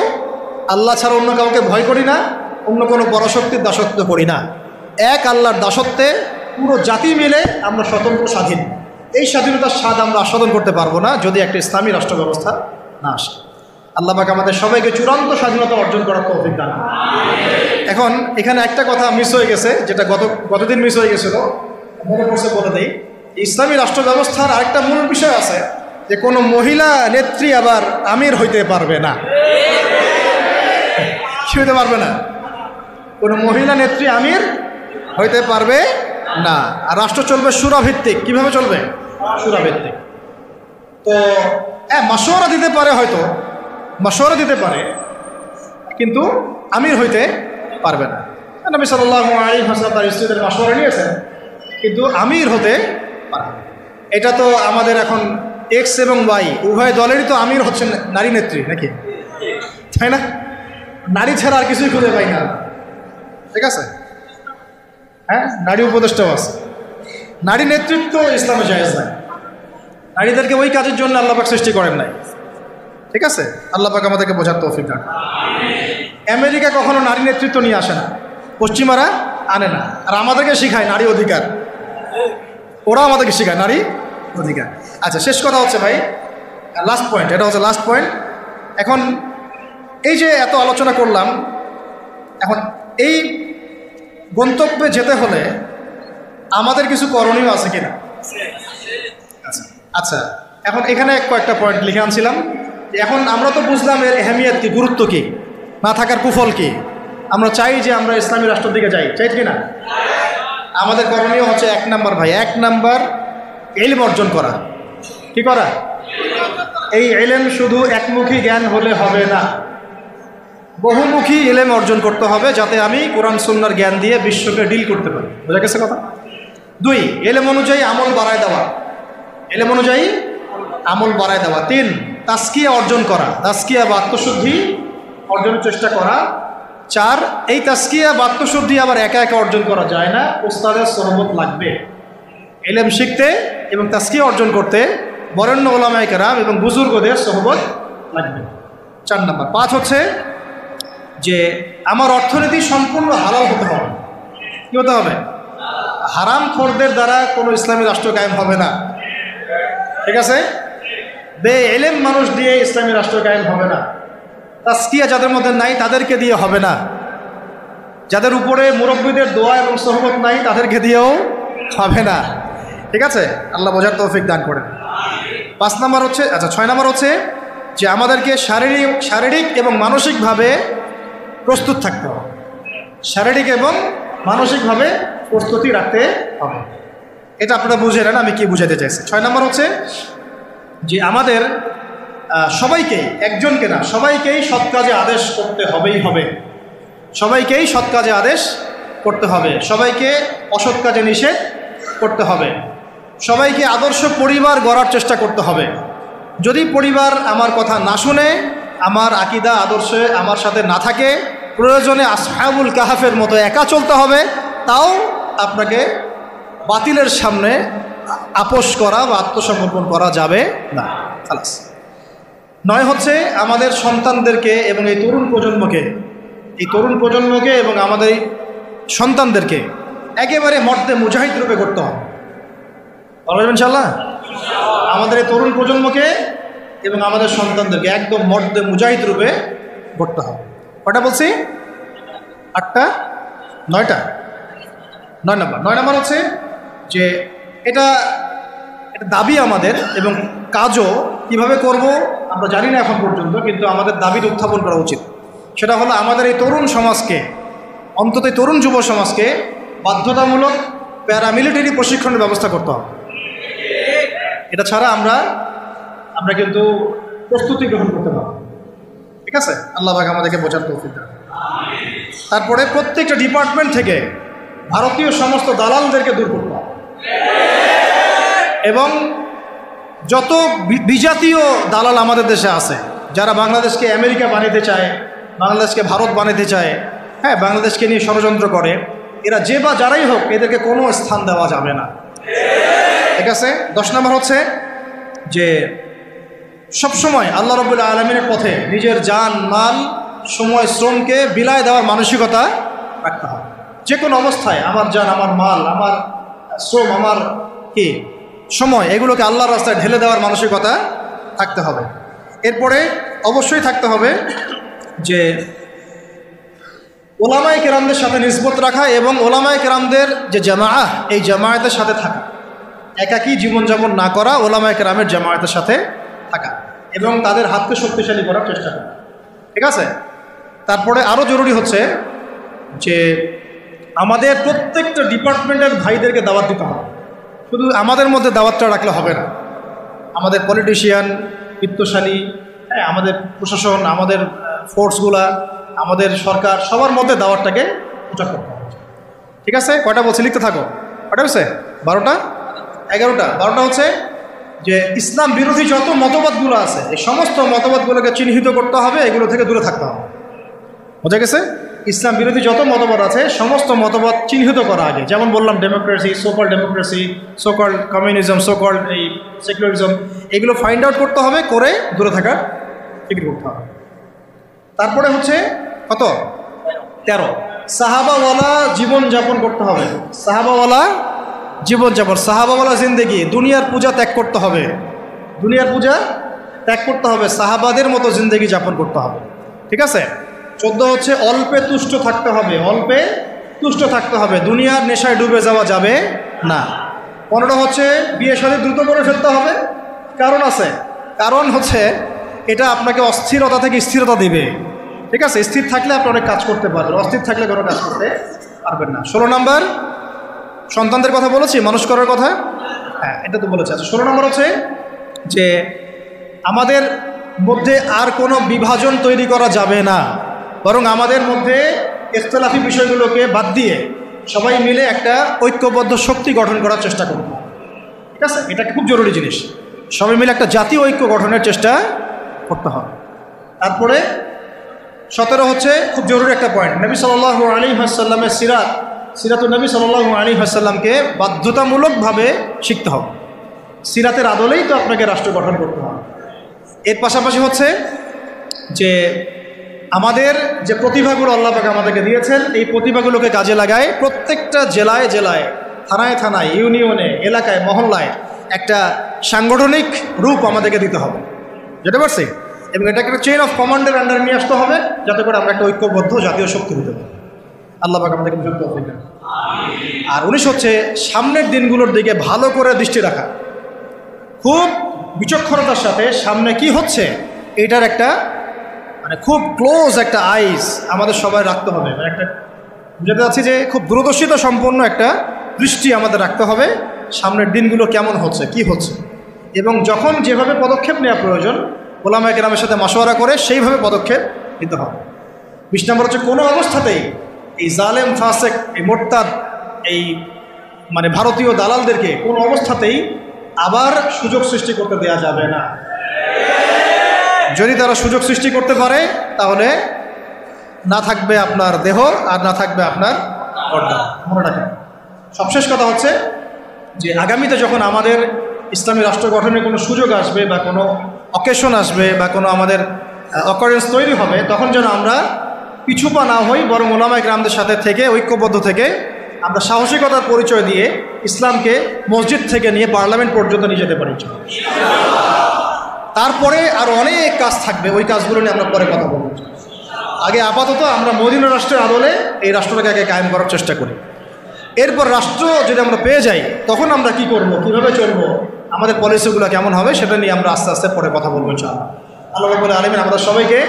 [SPEAKER 1] আল্লাহ ছাড়া অন্য কাউকে ভয় করি না, অন্য কোনো পরাশক্তির দাসত্ব করি না। এক আল্লাহর দাসত্বে পুরো জাতি মিলে আমরা স্বতন্ত্র স্বাধীন। এই স্বাধীনতার স্বাদ আমরা আস্বাদন করতে পারবো না যদি একটা ইসলামী রাষ্ট্র ব্যবস্থা না আসে। আল্লাহ পাক আমাদের সবাইকে চূড়ান্ত স্বাধীনতা অর্জন করার তৌফিক দান। এখন এখানে একটা কথা মিস হয়ে গেছে, যেটা গতদিন মিস হয়ে গেছিল, মনে পড়ছে বলে দেই। ইসলামী রাষ্ট্র ব্যবস্থার আরেকটা মূল বিষয় আছে যে কোনো মহিলা নেত্রী আবার আমির হইতে পারবে না। কি হইতে পারবে না? কোনো মহিলা নেত্রী আমির হইতে পারবে না। আর রাষ্ট্র চলবে সুরাভিত্তিক। কিভাবে চলবে? সুরাভিত্তিক। তো মাশওয়ারা দিতে পারে, হয়তো মাশওয়ারা দিতে পারে, কিন্তু আমির হইতে পারবে না। নবী সাল্লাল্লাহু আলাইহি ওয়াসাল্লাম তার স্ত্রীদের মাশওয়ারা নিয়েছেন, কিন্তু আমির হতে পারবে না। এটা তো আমাদের এখন এক্স এবং ওয়াই উভয় দলেরই তো আমির হচ্ছেন নারী নেত্রী, নাকি? তাই না? নারী ছাড়া আর কিছুই খুঁজে পাই না। ঠিক আছে? হ্যাঁ, নারী উপদেষ্টাও আছে। নারী নেতৃত্ব ইসলামে জায়েজ নাই। নারীদেরকে ওই কাজের জন্য আল্লাহ পাক সৃষ্টি করেন নাই। ঠিক আছে? আল্লাহ পাক আমাদেরকে বোঝার তৌফিক দান। আমেরিকা কখনো নারী নেতৃত্ব নিয়ে আসে না, পশ্চিমারা আনে না, আর আমাদেরকে শেখায় নারী অধিকার। ওরা আমাদেরকে শেখায় নারী অধিকার। আচ্ছা, শেষ কথা হচ্ছে ভাই, লাস্ট পয়েন্ট, এটা হচ্ছে লাস্ট পয়েন্ট। এখন এই যে এত আলোচনা করলাম, এখন এই গন্তব্যে যেতে হলে আমাদের কিছু করণীয় আছে কিনা? আচ্ছা, এখন এখানে কয়েকটা পয়েন্ট লিখে আনছিলাম। এখন আমরা তো বুঝলাম এর এহমিয়ত কি, গুরুত্ব কি, না থাকার কুফল কি। আমরা চাই যে আমরা ইসলামী রাষ্ট্রের দিকে যাই, চাই কি না? আমাদের করণীয় হচ্ছে 1 নাম্বার ভাই, 1 নাম্বার ইলম অর্জন করা। কি করা? এই ইলম শুধু একমুখী জ্ঞান হলে হবে না, বহুমুখী ইলম অর্জন করতে হবে, যাতে আমি কোরআন সুন্নাহর জ্ঞান দিয়ে বিশ্বকে ডিল করতে পারি। বোঝা গেছে কথা? 2, ইলম অনুযায়ী আমল বাড়ায় দেওয়া। ইলম অনুযায়ী আমল বাড়ায় দেওয়া। 3, তাজকিয়া অর্জন করা, তাজকিয়া বা আত্মশুদ্ধি অর্জনের চেষ্টা করা। 4, এই তাজকিয়া বা আত্মশুদ্ধি আবার একা একা অর্জন করা যায় না, ওস্তাদের সোহবত লাগবে। ইলম শিখতে এবং তাজকিয়া অর্জন করতে বরেণ্য উলামায়ে কেরাম এবং বুজুর্গদের সোহবত লাগবে। 4 নাম্বার। 5 হচ্ছে যে আমার অর্থনীতি সম্পূর্ণ হালাল হতে হবে। কী হতে হবে? হারাম খোরদের দ্বারা কোনো ইসলামী রাষ্ট্র কায়েম হবে না। ঠিক আছে? বে-ইলম মানুষ দিয়ে ইসলামী রাষ্ট্র কায়েম হবে না। তাজকিয়া যাদের মধ্যে নাই তাদেরকে দিয়ে হবে না। যাদের উপরে মুরব্বীদের দোয়া এবং সোহবত নাই তাদেরকে দিয়েও হবে না। ঠিক আছে? আল্লাহ বোঝার তৌফিক দান করেন। 5 নাম্বার হচ্ছে, আচ্ছা 6 নাম্বার হচ্ছে যে আমাদেরকে শারীরিক এবং মানসিকভাবে প্রস্তুত থাকতে হবে। শারীরিক এবং মানসিকভাবে প্রস্তুতি রাখতে হবে। এটা আপনারা বুঝে নেন আমি কি বুঝাতে চাইছি। 6 নম্বর হচ্ছে যে আমাদের সবাইকে, একজনকে না সবাইকেই সৎ কাজে আদেশ করতে হবে, সবাইকেই সৎ কাজে আদেশ করতে হবে, সবাইকে অসৎ কাজে নিষেধ করতে হবে, সবাইকে আদর্শ পরিবার গড়ার চেষ্টা করতে হবে। যদি পরিবার আমার কথা না শুনে, আমার আকীদা আদর্শে আমার সাথে না থাকে, প্রয়োজনে আসহাবুল কাহাফের মতো একা চলতে হবে, তাও আপনাকে বাতিলের সামনে আপোষ করা বা আত্মসমর্পণ করা যাবে না। খালাস। 9 হচ্ছে আমাদের সন্তানদেরকে এবং এই তরুণ প্রজন্মকে এবং আমাদের এই সন্তানদেরকে একেবারে মর্দে মুজাহিদ রূপে করতে হবে। বলবেন ইনশাআল্লাহ? আমাদের এই তরুণ প্রজন্মকে এবং আমাদের সন্তানদেরকে একদম মর্দে মুজাহিদ রূপে করতে হবে। কটা বলছি? 8টা? 9টা? 9 নম্বর। 9 নম্বর হচ্ছে যে এটা দাবি আমাদের, এবং কাজও কিভাবে করব আমরা জানি না এখন পর্যন্ত, কিন্তু আমাদের দাবিটা উত্থাপন করা উচিত। সেটা হলো আমাদের এই তরুণ সমাজকে, অন্তত তরুণ যুব সমাজকে বাধ্যতামূলক প্যারামিলিটারি প্রশিক্ষণের ব্যবস্থা করতে হবে। এটা ছাড়া আমরা কিন্তু প্রস্তুতি গ্রহণ করতে পারব। ঠিক আছে? আল্লাহ পাক আমাদেরকে বোঝার তৌফিক দান। তারপরে প্রত্যেকটা ডিপার্টমেন্ট থেকে ভারতীয় সমস্ত দালালদেরকে দূর করতে হবে, এবং যত বিজাতীয় দালাল আমাদের দেশে আছে, যারা বাংলাদেশকে আমেরিকা বানাতে চায়, বাংলাদেশকে ভারত বানাতে চায়, হ্যাঁ, বাংলাদেশকে নিয়ে ষড়যন্ত্র করে, এরা যে বা যারাই হোক এদেরকে কোনো স্থান দেওয়া যাবে না। ঠিক আছে? 10 নম্বর হচ্ছে যে সবসময় আল্লাহ রাব্বুল আলামিনের পথে নিজের জান, মাল, সময়, শ্রমকে বিলায় দেওয়ার মানসিকতা রাখতে হবে। যে কোনো অবস্থায় আমার জান, আমার মাল, আমার শ্রম, আমার কি সময়, এগুলোকে আল্লাহর রাস্তায় ঢেলে দেওয়ার মানসিকতা থাকতে হবে। এরপরে অবশ্যই থাকতে হবে যে ওলামায়ে কেরামদের সাথে নিসবত রাখা, এবং ওলামায়ে কেরামদের যে জামাআহ, এই জামায়াতের সাথে থাকা, একাকী জীবনযাপন না করা, ওলামায়ে কেরামের জামায়াতের সাথে থাকা এবং তাদের হাতকে শক্তিশালী করার চেষ্টা করা। ঠিক আছে? তারপরে আরও জরুরি হচ্ছে যে আমাদের প্রত্যেকটা ডিপার্টমেন্টের ভাইদেরকে দাওয়াত দিতে হবে। শুধু আমাদের মধ্যে দাওয়াতটা রাখলে হবে না, আমাদের পলিটিশিয়ান, বিত্তশালী, হ্যাঁ, আমাদের প্রশাসন, আমাদের ফোর্সগুলা, আমাদের সরকার, সবার মধ্যে দাওয়াতটাকে প্রচার করতে হবে। ঠিক আছে? কয়টা বলছি? লিখতে থাকো। কয়টা হচ্ছে? 12টা? 11টা? 12টা হচ্ছে যে ইসলাম বিরোধী যত মতবাদগুলো আছে, এই সমস্ত মতবাদগুলোকে চিহ্নিত করতে হবে, এগুলো থেকে দূরে থাকতে হবে। বোঝা গেছে? ইসলাম বিরোধী যত মতবাদ আছে সমস্ত মতবাদ চিহ্নিত করা আগে, যেমন বললাম ডেমোক্রেসি, সোকল কমিউনিজম, সোকল এই সেকুলারিজম, এগুলো ফাইন্ড আউট করতে হবে, করে দূরে থাকার ফিকির করতে হবে। তারপরে হচ্ছে কত? 13, সাহাবাওয়ালা জীবনযাপন করতে হবে। সাহাবাওয়ালা জীবনযাপন, সাহাবাওয়ালা জিন্দেগি, দুনিয়ার পূজা ত্যাগ করতে হবে, দুনিয়ার পূজা ত্যাগ করতে হবে, সাহাবাদের মতো জিন্দেগি যাপন করতে হবে। ঠিক আছে? 14 হচ্ছে অল্পে তুষ্ট থাকতে হবে, অল্পে তুষ্ট থাকতে হবে, দুনিয়ার নেশায় ডুবে যাওয়া যাবে না। 15 হচ্ছে বিয়ে শাদী দ্রুত করে ফেলতে হবে। কারণ আছে, কারণ হচ্ছে এটা আপনাকে অস্থিরতা থেকে স্থিরতা দিবে। ঠিক আছে? স্থির থাকলে আপনি অনেক কাজ করতে পারবেন, অস্থির থাকলে কোনো কাজ করতে পারবেন না। 16 নম্বর সন্তানদের কথা বলেছি, মানুষ করার কথা, হ্যাঁ এটা তো বলেছে। আচ্ছা 16 নম্বর হচ্ছে যে আমাদের মধ্যে আর কোনো বিভাজন তৈরি করা যাবে না, বরং আমাদের মধ্যে ইখতিলাফি বিষয়গুলোকে বাদ দিয়ে সবাই মিলে একটা ঐক্যবদ্ধ শক্তি গঠন করার চেষ্টা করব। ঠিক আছে? এটা খুব জরুরি জিনিস, সবাই মিলে একটা জাতীয় ঐক্য গঠনের চেষ্টা করতে হবে। তারপরে 17 হচ্ছে খুব জরুরি একটা পয়েন্ট, নবী সাল্লাল্লাহু আলাইহি ওয়াসাল্লামের সিরাতুন নবী সাল্লাল্লাহু আলাইহি ওয়াসাল্লামকে বাধ্যতামূলকভাবে শিখতে হবে। সিরাতের আদলেই তো আপনাকে রাষ্ট্র গঠন করতে হবে। এর পাশাপাশি হচ্ছে যে আমাদের যে প্রতিভাগুলো আল্লাহ পাক আমাদেরকে দিয়েছেন, এই প্রতিভাগুলোকে কাজে লাগায় প্রত্যেকটা জেলায় জেলায়, থানায় থানায়, ইউনিয়নে, এলাকায়, মহল্লায় একটা সাংগঠনিক রূপ আমাদেরকে দিতে হবে, যেটা পারছি, এবং এটাকে একটা চেইন অফ কমান্ডের আন্ডারে নিয়ে আসতে হবে, যাতে করে আমরা একটা ঐক্যবদ্ধ জাতীয় শক্তি হতে পারি। আল্লাহ পাক আমাদেরকে বুঝতে হবে। আর 19 হচ্ছে সামনের দিনগুলোর দিকে ভালো করে দৃষ্টি রাখা, খুব বিচক্ষণতার সাথে সামনে কি হচ্ছে এটার একটা মানে খুব ক্লোজ একটা আইস আমাদের সবাই রাখতে হবে। মানে একটা বুঝতে চাচ্ছি যে খুব দূরদর্শিতা সম্পন্ন একটা দৃষ্টি আমাদের রাখতে হবে, সামনের দিনগুলো কেমন হচ্ছে, কি হচ্ছে, এবং যখন যেভাবে পদক্ষেপ নেওয়া প্রয়োজন ওলামায়ে কেরামের সাথে মশওয়ারা করে সেইভাবে পদক্ষেপ নিতে হবে। ২০ নম্বর হচ্ছে কোনো অবস্থাতেই এই জালেম ফাসেক, এই মোরতাদ, এই মানে ভারতীয় দালালদেরকে কোনো অবস্থাতেই আবার সুযোগ সৃষ্টি করতে দেওয়া যাবে না। যদি তারা সুযোগ সৃষ্টি করতে পারে তাহলে না থাকবে আপনার দেহ আর না থাকবে আপনার পর্দা। মনে রাখেন। সবশেষ কথা হচ্ছে যে আগামীতে যখন আমাদের ইসলামী রাষ্ট্র গঠনের কোনো সুযোগ আসবে বা কোনো অকেশন আসবে বা কোনো আমাদের অকারেন্স তৈরি হবে, তখন যেন আমরা পিছুপা না হই, বরং ওলামায়ে কেরামদের সাথে থেকে ঐক্যবদ্ধ থেকে আমরা সাহসিকতার পরিচয় দিয়ে ইসলামকে মসজিদ থেকে নিয়ে পার্লামেন্ট পর্যন্ত নিয়ে যেতে পারি। তারপরে আরও অনেক কাজ থাকবে, ওই কাজগুলো নিয়ে আমরা পরে কথা বলব। আগে আপাতত আমরা মদিনা রাষ্ট্রের আদলে এই রাষ্ট্রটাকে আগে কায়েম করার চেষ্টা করি। এরপর রাষ্ট্র যদি আমরা পেয়ে যাই তখন আমরা কি করব, কীভাবে চলবো, আমাদের পলিসিগুলো কেমন হবে, সেটা নিয়ে আমরা আস্তে আস্তে পরে কথা বলবো ইনশাআল্লাহ। আল্লাহ রাব্বুল আলামিন আমাদের সবাইকে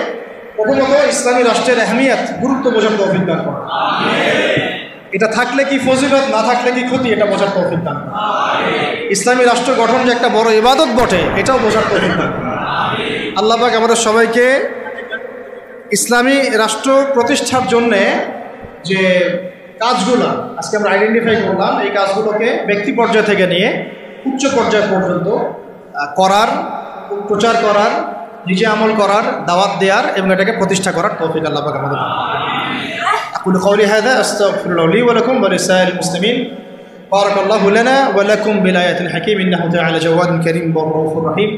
[SPEAKER 1] প্রথমত ইসলামী রাষ্ট্রের আহমিয়ত, গুরুত্ব বোঝার তৌফিক দান করুন। এটা থাকলে কি ফজিলত, না থাকলে কি ক্ষতি, এটা বোঝার তৌফিক দান করুন। ইসলামী রাষ্ট্র গঠন যে একটা বড় ইবাদত বটে, এটাও বোঝার তৌফিক দান করুন। আল্লাহ পাক আমাদের সবাইকে ইসলামী রাষ্ট্র প্রতিষ্ঠার জন্যে যে কাজগুলো আজকে আমরা আইডেন্টিফাই করলাম, এই কাজগুলোকে ব্যক্তি পর্যায় থেকে নিয়ে উচ্চ পর্যায় পর্যন্ত করার, প্রচার করার, নিজে আমল করার, দাওয়াত দেওয়ার এবং এটাকে প্রতিষ্ঠা করার তৌফিক আল্লাহ পাক আমাদের দান করুন। আকুলু কওলি হাযা আস্তাগফিরুল্লাহ লি ওয়া লাকুম ওয়া লিসাইরিল মুসলিমিন। বারাকাল্লাহু লানা ওয়া লাকুম বিল আয়াতিল হাকীম ইন্নাহু তাআলা জাওয়াদুন কারীম ওয়া রাউফুর রহিম।